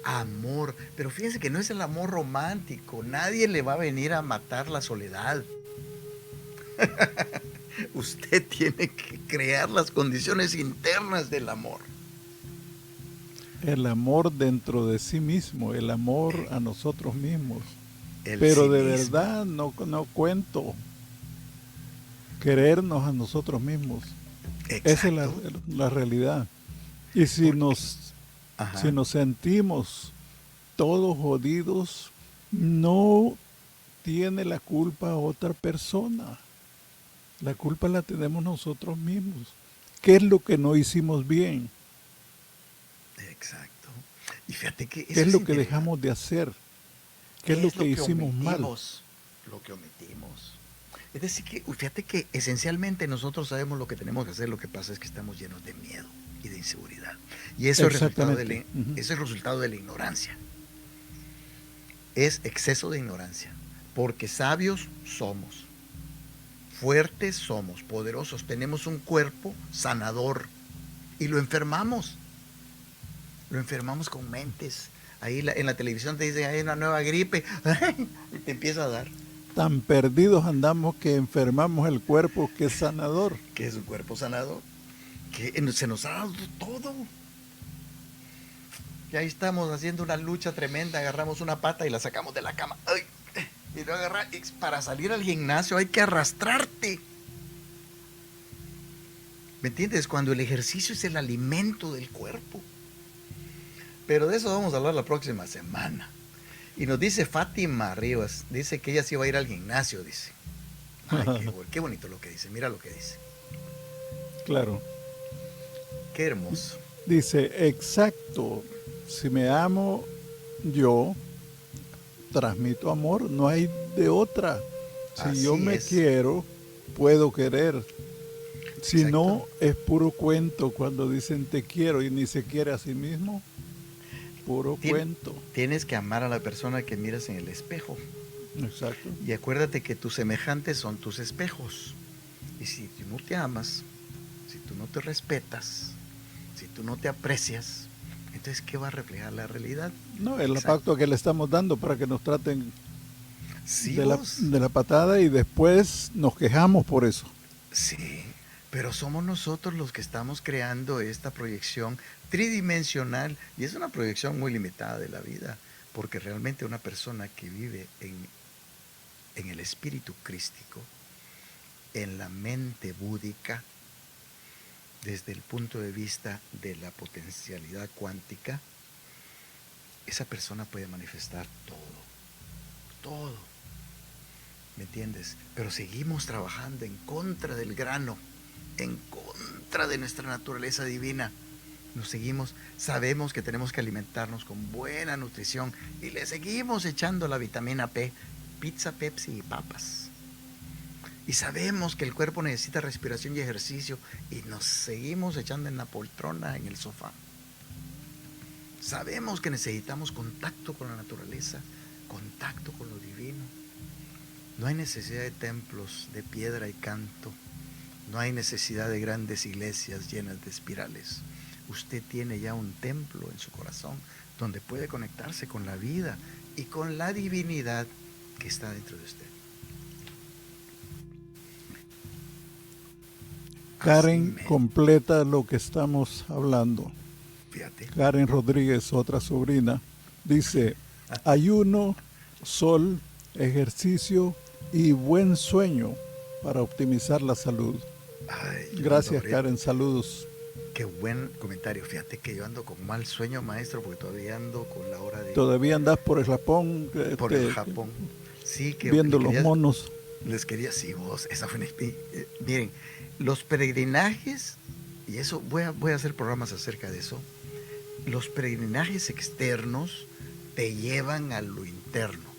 amor. Pero fíjense que no es el amor romántico. Nadie le va a venir a matar la soledad. Usted tiene que crear las condiciones internas del amor. El amor dentro de sí mismo, el amor a nosotros mismos. El Pero sí de mismo. verdad no cuento. Querernos a nosotros mismos. Esa es Exacto. la realidad. Y si Porque, si ajá, nos sentimos todos jodidos, no tiene la culpa otra persona. La culpa la tenemos nosotros mismos. ¿Qué es lo que no hicimos bien? exacto. Y fíjate que ¿Qué eso es es lo que interesante. dejamos de hacer? ¿Qué es ¿Qué lo es que lo que hicimos mal? omitimos? Lo que omitimos. Es decir, que fíjate que esencialmente nosotros sabemos lo que tenemos que hacer, lo que pasa es que estamos llenos de miedo y de inseguridad. Y eso es resultado de Exactamente. Ujú. eso es resultado de la ignorancia. Es exceso de ignorancia. Porque sabios somos, fuertes somos, poderosos, tenemos un cuerpo sanador y lo enfermamos. Lo enfermamos con mentes. Ahí en la televisión te dicen, hay una nueva gripe y te empieza a dar. Tan perdidos andamos que enfermamos el cuerpo que es sanador. ¿Qué es un cuerpo sanador? Que se nos ha dado todo. Y ahí estamos haciendo una lucha tremenda, agarramos una pata y la sacamos de la cama. ¡Ay! Y no agarrar, para salir al gimnasio hay que arrastrarte. ¿Me entiendes? Cuando el ejercicio es el alimento del cuerpo. Pero de eso vamos a hablar la próxima semana. Y nos dice Fátima Rivas, dice que ella sí va a ir al gimnasio, dice. Ay, qué bonito lo que dice, mira lo que dice. Claro. Qué hermoso. Dice, exacto, si me amo yo, transmito amor, no hay de otra. Si yo Así me es. quiero, puedo querer. Si Exacto. no, es puro cuento cuando dicen te quiero y ni se quiere a sí mismo, puro Tien- cuento. Tienes que amar a la persona que miras en el espejo. Exacto. Y acuérdate que tus semejantes son tus espejos. Y si tú no te amas, si tú no te respetas, si tú no te aprecias, entonces ¿qué va a reflejar la realidad? No, es la Exacto. pacto que le estamos dando para que nos traten Sí, vos. de la patada y después nos quejamos por eso. Sí, pero somos nosotros los que estamos creando esta proyección tridimensional y es una proyección muy limitada de la vida, porque realmente una persona que vive en el espíritu crístico, en la mente búdica, desde el punto de vista de la potencialidad cuántica, esa persona puede manifestar todo, ¿me entiendes? Pero seguimos trabajando en contra del grano, en contra de nuestra naturaleza divina. Sabemos que tenemos que alimentarnos con buena nutrición y le seguimos echando la vitamina P, pizza, Pepsi y papas. Y sabemos que el cuerpo necesita respiración y ejercicio y nos seguimos echando en la poltrona, en el sofá. Sabemos que necesitamos contacto con la naturaleza, contacto con lo divino. No hay necesidad de templos de piedra y canto. No hay necesidad de grandes iglesias llenas de espirales. Usted tiene ya un templo en su corazón donde puede conectarse con la vida y con la divinidad que está dentro de usted. Karen completa lo que estamos hablando. Fíjate. Karen Rodríguez, otra sobrina, dice: ayuno, sol, ejercicio y buen sueño para optimizar la salud. Ay, gracias, Karen, saludos. Qué buen comentario. Fíjate que yo ando con mal sueño, maestro, porque todavía ando con la hora de... Todavía andas por el Japón. Por el Japón. Sí, que viendo los monos. Les quería, sí, vos, esa fue miren, los peregrinajes, y eso, voy a hacer programas acerca de eso. Los peregrinajes externos te llevan a lo interno.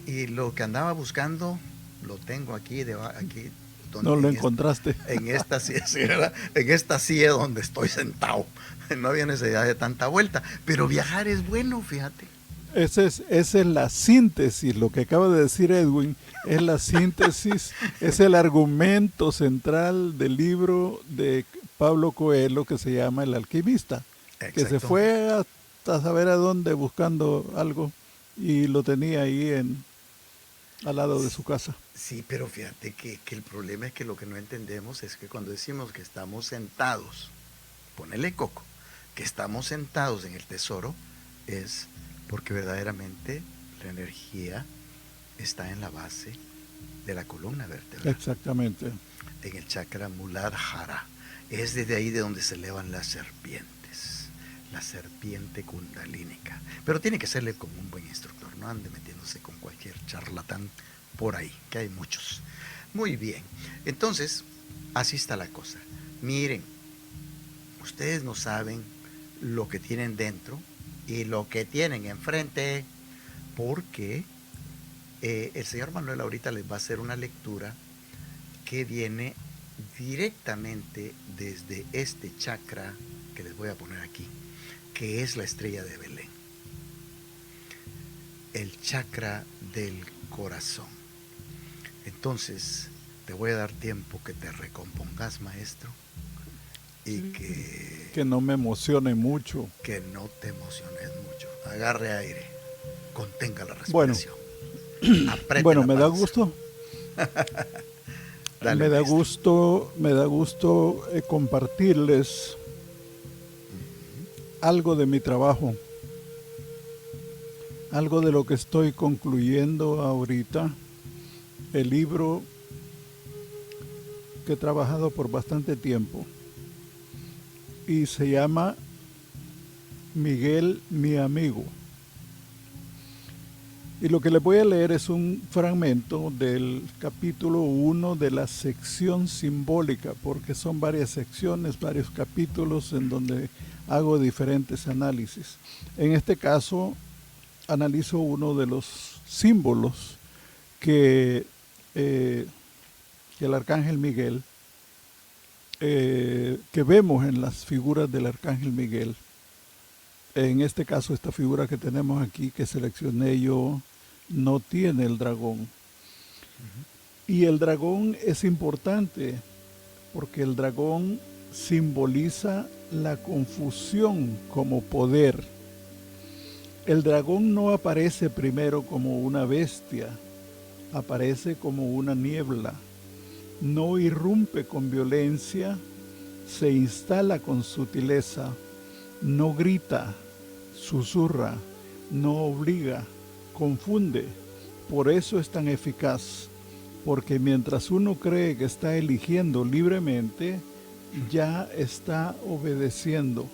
Y lo que andaba buscando, lo tengo aquí donde no lo encontraste. En esta silla donde estoy sentado. No había necesidad de tanta vuelta. Pero viajar es bueno, fíjate. Esa es la síntesis, lo que acaba de decir Edwin, es la síntesis, es el argumento central del libro de Pablo Coelho que se llama El Alquimista. Exacto. Que se fue hasta saber a dónde buscando algo y lo tenía ahí al lado de su casa. Sí, pero fíjate que el problema es que lo que no entendemos es que cuando decimos que estamos sentados, ponele coco, que estamos sentados en el tesoro, es porque verdaderamente la energía está en la base de la columna vertebral. Exactamente. En el chakra Muladhara. Es desde ahí de donde se elevan las serpientes. La serpiente kundalínica. Pero tiene que serle como un buen instructor, no ande metiéndose con cualquier charlatán por ahí, que hay muchos. Muy bien. Entonces, así está la cosa. Miren, ustedes no saben lo que tienen dentro y lo que tienen enfrente, porque el señor Manuel ahorita les va a hacer una lectura que viene directamente desde este chakra que les voy a poner aquí, que es la estrella de Belén, el chakra del corazón. Entonces, te voy a dar tiempo que te recompongas, maestro, y que no me emocione mucho. Que no te emociones mucho. Agarre aire, contenga la respiración. Bueno, me da gusto. Dale, me da gusto compartirles algo de mi trabajo, algo de lo que estoy concluyendo ahorita. El libro que he trabajado por bastante tiempo y se llama Miguel, mi amigo. Y lo que les voy a leer es un fragmento del capítulo 1 de la sección simbólica, porque son varias secciones, varios capítulos en donde hago diferentes análisis. En este caso, analizo uno de los símbolos que el Arcángel Miguel, que vemos en las figuras del Arcángel Miguel. En este caso, esta figura que tenemos aquí, que seleccioné yo, no tiene el dragón. Y el dragón es importante porque el dragón simboliza la confusión como poder. El dragón no aparece primero como una bestia, aparece como una niebla. No irrumpe con violencia, se instala con sutileza, no grita, susurra, no obliga, confunde. Por eso es tan eficaz. porque mientras uno cree que está eligiendo libremente, ya está obedeciendo.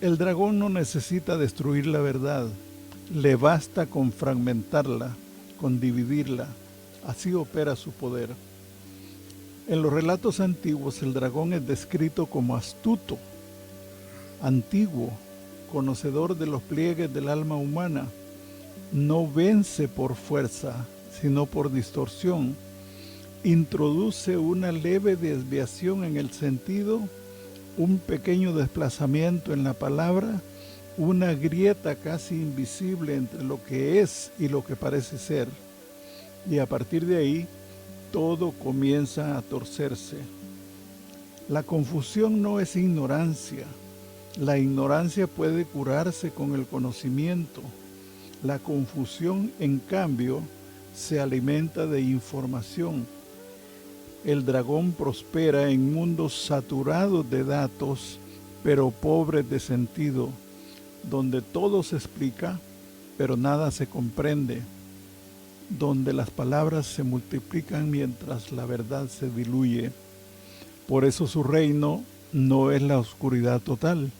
El dragón no necesita destruir la verdad, le basta con fragmentarla, con dividirla. Así opera su poder. En los relatos antiguos el dragón es descrito como astuto, antiguo, conocedor de los pliegues del alma humana. No vence por fuerza, sino por distorsión. Introduce una leve desviación en el sentido, un pequeño desplazamiento en la palabra, una grieta casi invisible entre lo que es y lo que parece ser. Y a partir de ahí, todo comienza a torcerse. La confusión no es ignorancia. La ignorancia puede curarse con el conocimiento. La confusión, en cambio, se alimenta de información. El dragón prospera en mundos saturados de datos, pero pobres de sentido, donde todo se explica, pero nada se comprende, donde las palabras se multiplican mientras la verdad se diluye. Por eso su reino no es la oscuridad total,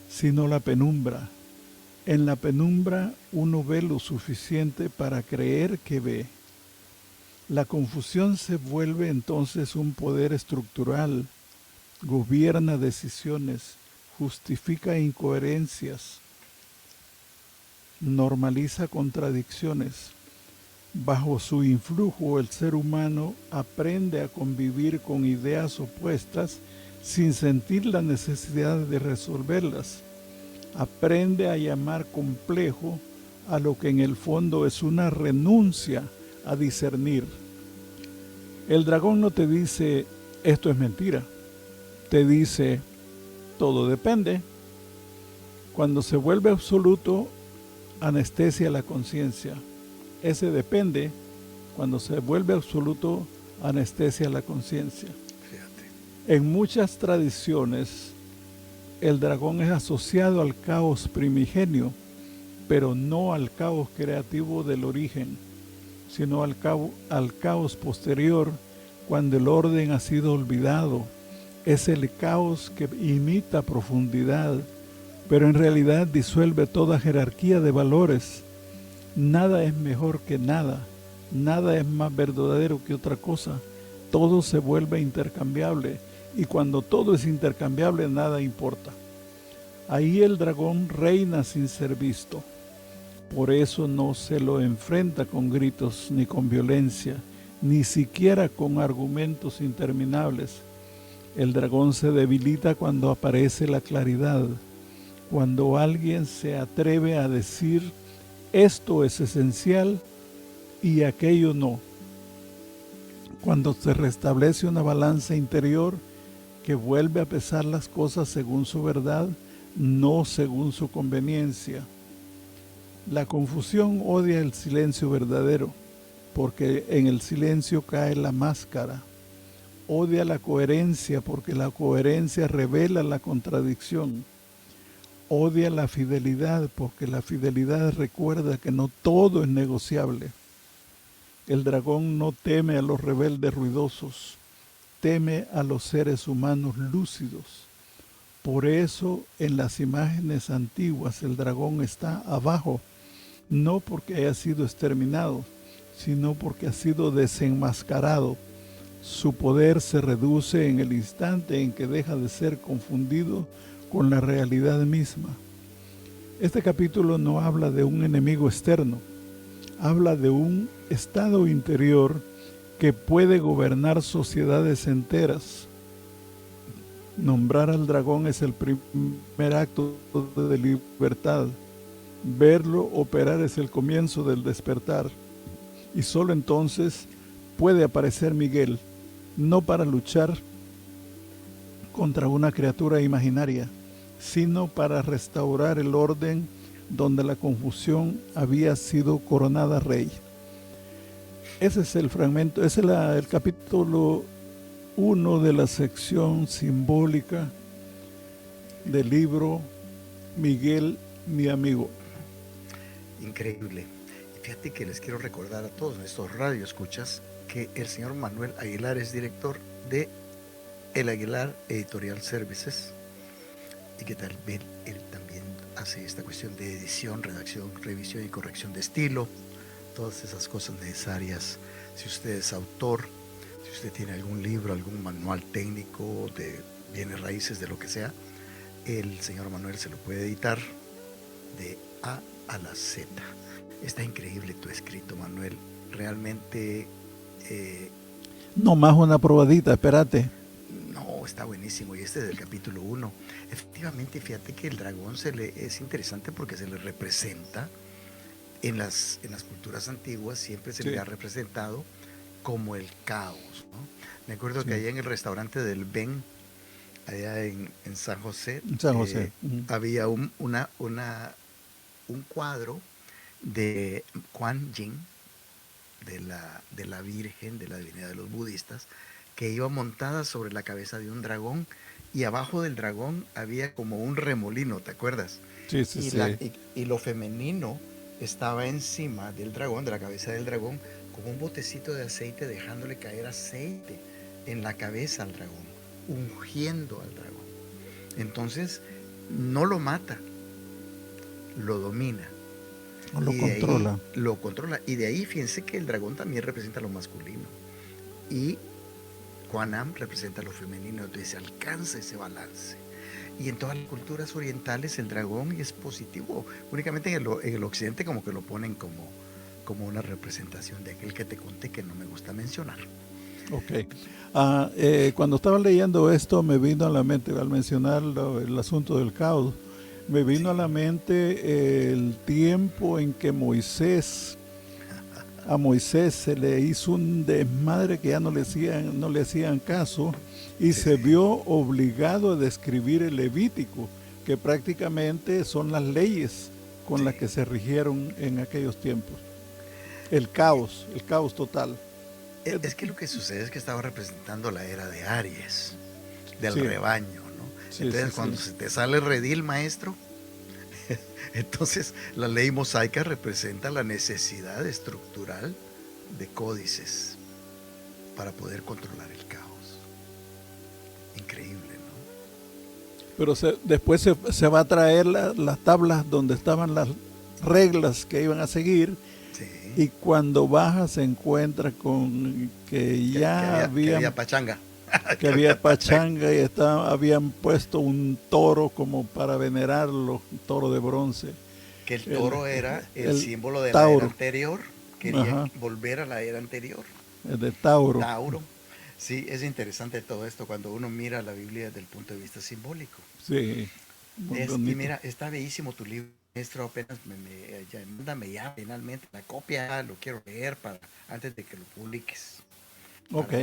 sino la penumbra. En la penumbra uno ve lo suficiente para creer que ve. La confusión se vuelve entonces un poder estructural, gobierna decisiones, justifica incoherencias, normaliza contradicciones. Bajo su influjo, el ser humano aprende a convivir con ideas opuestas sin sentir la necesidad de resolverlas. Aprende a llamar complejo a lo que en el fondo es una renuncia a discernir. El dragón no te dice, esto es mentira. Te dice, todo depende. Cuando se vuelve absoluto, anestesia la conciencia. Ese depende, cuando se vuelve absoluto, anestesia la conciencia. En muchas tradiciones, el dragón es asociado al caos primigenio, pero no al caos creativo del origen, sino al caos posterior, cuando el orden ha sido olvidado. Es el caos que imita profundidad, pero en realidad disuelve toda jerarquía de valores. Nada es mejor que nada, nada es más verdadero que otra cosa. Todo se vuelve intercambiable, y cuando todo es intercambiable, nada importa. Ahí el dragón reina sin ser visto. Por eso no se lo enfrenta con gritos ni con violencia, ni siquiera con argumentos interminables. El dragón se debilita cuando aparece la claridad, cuando alguien se atreve a decir, esto es esencial y aquello no. Cuando se restablece una balanza interior que vuelve a pesar las cosas según su verdad, no según su conveniencia. La confusión odia el silencio verdadero, porque en el silencio cae la máscara. Odia la coherencia, porque la coherencia revela la contradicción. Odia la fidelidad, porque la fidelidad recuerda que no todo es negociable. El dragón no teme a los rebeldes ruidosos, teme a los seres humanos lúcidos. Por eso en las imágenes antiguas el dragón está abajo, no porque haya sido exterminado, sino porque ha sido desenmascarado. Su poder se reduce en el instante en que deja de ser confundido con la realidad misma. Este capítulo no habla de un enemigo externo, habla de un estado interior que puede gobernar sociedades enteras. Nombrar al dragón es el primer acto de libertad. Verlo operar es el comienzo del despertar. Y solo entonces puede aparecer Miguel, no para luchar contra una criatura imaginaria, sino para restaurar el orden donde la confusión había sido coronada rey. Ese es el fragmento, ese es el capítulo 1 de la sección simbólica del libro Miguel, mi amigo. Increíble. Y fíjate que les quiero recordar a todos estos radioescuchas que el señor Manuel Aguilar es director de El Aguilar Editorial Services y que tal vez él también hace esta cuestión de edición, redacción, revisión y corrección de estilo, todas esas cosas necesarias. Si usted es autor, si usted tiene algún libro, algún manual técnico de bienes raíces, de lo que sea, el señor Manuel se lo puede editar de A la Z. Está increíble tu escrito, Manuel. Realmente... No más una probadita, espérate. No, está buenísimo. Y este es del capítulo 1. Efectivamente, fíjate que el dragón es interesante porque se le representa en las culturas antiguas, siempre se le ha representado como el caos, ¿no? Me acuerdo que allá en el restaurante del Ben, allá en San José, había un cuadro de Kuan Yin, de la Virgen, de la divinidad de los budistas, que iba montada sobre la cabeza de un dragón, y abajo del dragón había como un remolino, ¿te acuerdas? Sí, sí, sí. Y lo femenino estaba encima del dragón, de la cabeza del dragón, con un botecito de aceite, dejándole caer aceite en la cabeza al dragón, ungiendo al dragón. Entonces, no lo mata, lo domina. Lo controla. Lo controla. Y de ahí, fíjense que el dragón también representa lo masculino. Y Kuan Am representa lo femenino. Entonces, alcanza ese balance. Y en todas las culturas orientales el dragón es positivo. Únicamente en el occidente como que lo ponen como una representación de aquel que te conté que no me gusta mencionar. Ok. Cuando estaba leyendo esto me vino a la mente, al mencionar el asunto del caos, me vino a la mente el tiempo en que a Moisés se le hizo un desmadre que ya no le hacían caso y se vio obligado a describir el Levítico, que prácticamente son las leyes con las que se rigieron en aquellos tiempos. El caos total. Es que lo que sucede es que estaba representando la era de Aries, del rebaño, ¿no? Entonces cuando se te sale el redil, maestro, entonces la ley mosaica representa la necesidad estructural de códices para poder controlar el caos. Increíble, ¿no? Pero después se va a traer las tablas donde estaban las reglas que iban a seguir. Y cuando baja se encuentra con que había pachanga. Que había pachanga y habían puesto un toro como para venerarlo, un toro de bronce. Que el toro era el símbolo de la era anterior. Quería volver a la era anterior. El de Tauro. Sí, es interesante todo esto cuando uno mira la Biblia desde el punto de vista simbólico. Sí. Y mira, está bellísimo tu libro. Maestro, apenas mándame ya finalmente la copia, lo quiero leer antes de que lo publiques. Ok.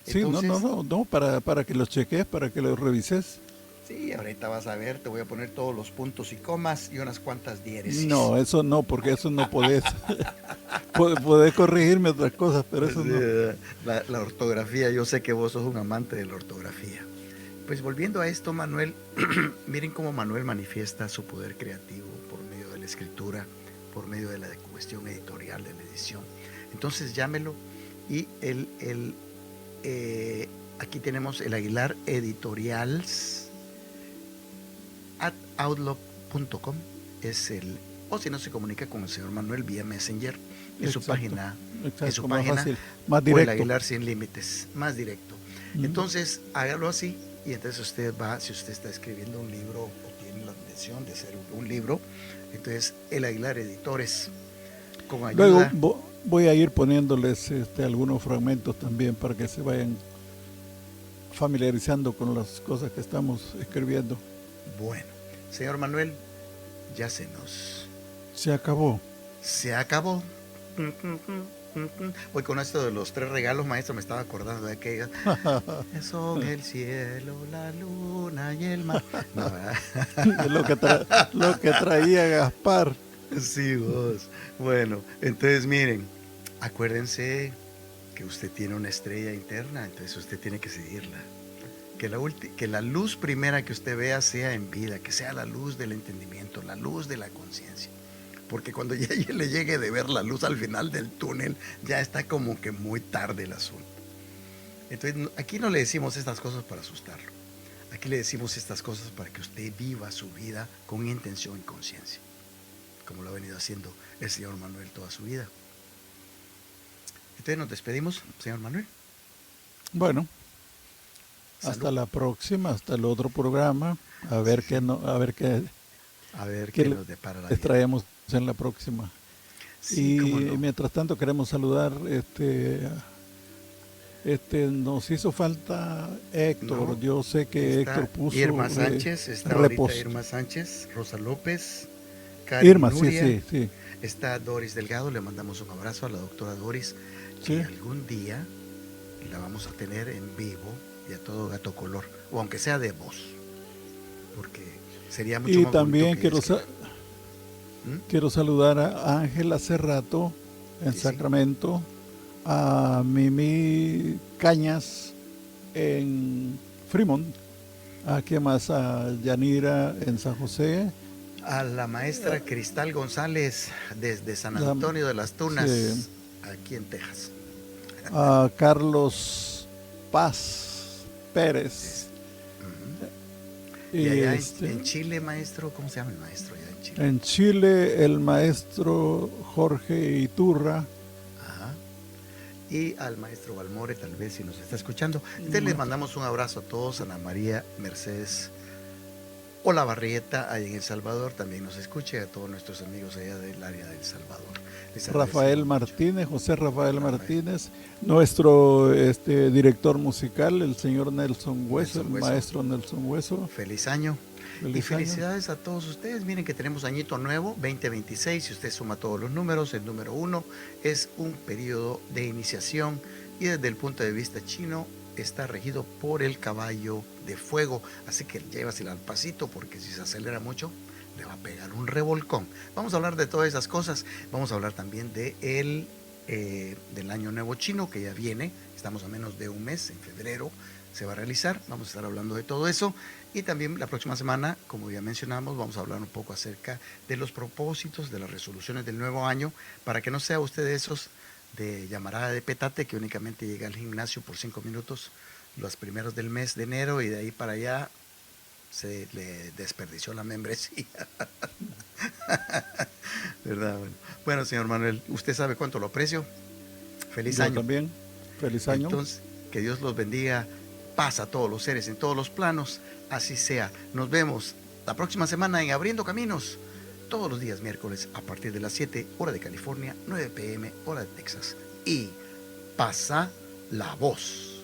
Sí, entonces, no, para que los cheques, para que los revises. Sí, ahorita vas a ver, te voy a poner todos los puntos y comas y unas cuantas diéresis. No, eso no, porque eso no podés. Podés corregirme otras cosas, pero eso no. La ortografía, yo sé que vos sos un amante de la ortografía. Pues volviendo a esto, Manuel, miren cómo Manuel manifiesta su poder creativo por medio de la escritura, por medio de la cuestión editorial, de la edición. Entonces llámelo y aquí tenemos el Aguilar Editorials @outlook.com o si no se comunica con el señor Manuel vía Messenger, en su página, más directo. O el Aguilar Sin Límites, más directo. Entonces hágalo así. Y entonces usted si usted está escribiendo un libro o tiene la intención de hacer un libro, entonces el Aguilar Editores, con ayuda. Luego voy a ir poniéndoles algunos fragmentos también para que se vayan familiarizando con las cosas que estamos escribiendo. Bueno, señor Manuel, ya se acabó. Se acabó. Hoy con esto de los 3 regalos, maestro, me estaba acordando de aquellas. Son el cielo, la luna y el mar. No, lo que traía Gaspar. Sí, vos. Bueno, entonces miren, acuérdense que usted tiene una estrella interna, entonces usted tiene que seguirla. Que la luz primera que usted vea sea en vida, que sea la luz del entendimiento, la luz de la conciencia. porque cuando ya le llegue de ver la luz al final del túnel, ya está como que muy tarde el asunto. Entonces, aquí no le decimos estas cosas para asustarlo. Aquí le decimos estas cosas para que usted viva su vida con intención y conciencia, como lo ha venido haciendo el señor Manuel toda su vida. Entonces nos despedimos, señor Manuel. Bueno, Salud. hasta la próxima, hasta el otro programa, a ver qué qué nos depara la les vida. traemos en la próxima. Sí, Y cómo no. mientras tanto queremos saludar, nos hizo falta Héctor. No, yo sé que está Héctor puso Irma Sánchez, está ahorita Irma Sánchez, Rosa López, Karen Irma, Nuria, sí. está Doris Delgado. Le mandamos un abrazo a la doctora Doris, que Sí. algún día la vamos a tener en vivo y a todo gato color, o aunque sea de voz, porque sería mucho Y más también bonito que quiero, ella escriba. quiero saludar a Ángela Cerrato en Sí, sí. Sacramento, a Mimi Cañas en Fremont, a qué más, a Yanira en San José, A la maestra Cristal González desde San la- Antonio de las Tunas, sí, aquí en Texas. a Carlos Paz Pérez. Y Y allá en Chile, maestro, ¿cómo se llama el maestro allá en Chile? en Chile, el maestro Jorge Iturra. Ajá. Y al maestro Balmore, tal vez si nos está escuchando. Entonces les mandamos un abrazo a todos. Ana María, Mercedes, Olavarrieta, allá en El Salvador, también nos escuche, a todos nuestros amigos allá del área de El Salvador. Rafael Martínez, José Rafael Martínez, nuestro director musical, el señor Nelson Hueso, el maestro Nelson Hueso. Feliz año. Feliz y felicidades año a todos ustedes. Miren que tenemos añito nuevo, 2026. Si usted suma todos los números, el número 1 es un periodo de iniciación y desde el punto de vista chino está regido por el caballo de fuego. Así que llévasela al pasito, porque si se acelera mucho le va a pegar un revolcón. Vamos a hablar de todas esas cosas. Vamos a hablar también del año nuevo chino, que ya viene. Estamos a menos de un mes, en febrero se va a realizar. Vamos a estar hablando de todo eso. Y también la próxima semana, como ya mencionamos, vamos a hablar un poco acerca de los propósitos, de las resoluciones del nuevo año, para que no sea usted de esos de llamarada de petate que únicamente llega al gimnasio por 5 minutos los primeros del mes de enero y de ahí para allá se le desperdició la membresía. ¿Verdad? Bueno, señor Manuel, usted sabe cuánto lo aprecio. Feliz Yo año. también. Feliz año. Entonces, que Dios los bendiga, paz a todos los seres en todos los planos, así sea. Nos vemos la próxima semana en Abriendo Caminos, todos los días miércoles a partir de las 7 hora de California, 9 p.m. hora de Texas. Y pasa la voz.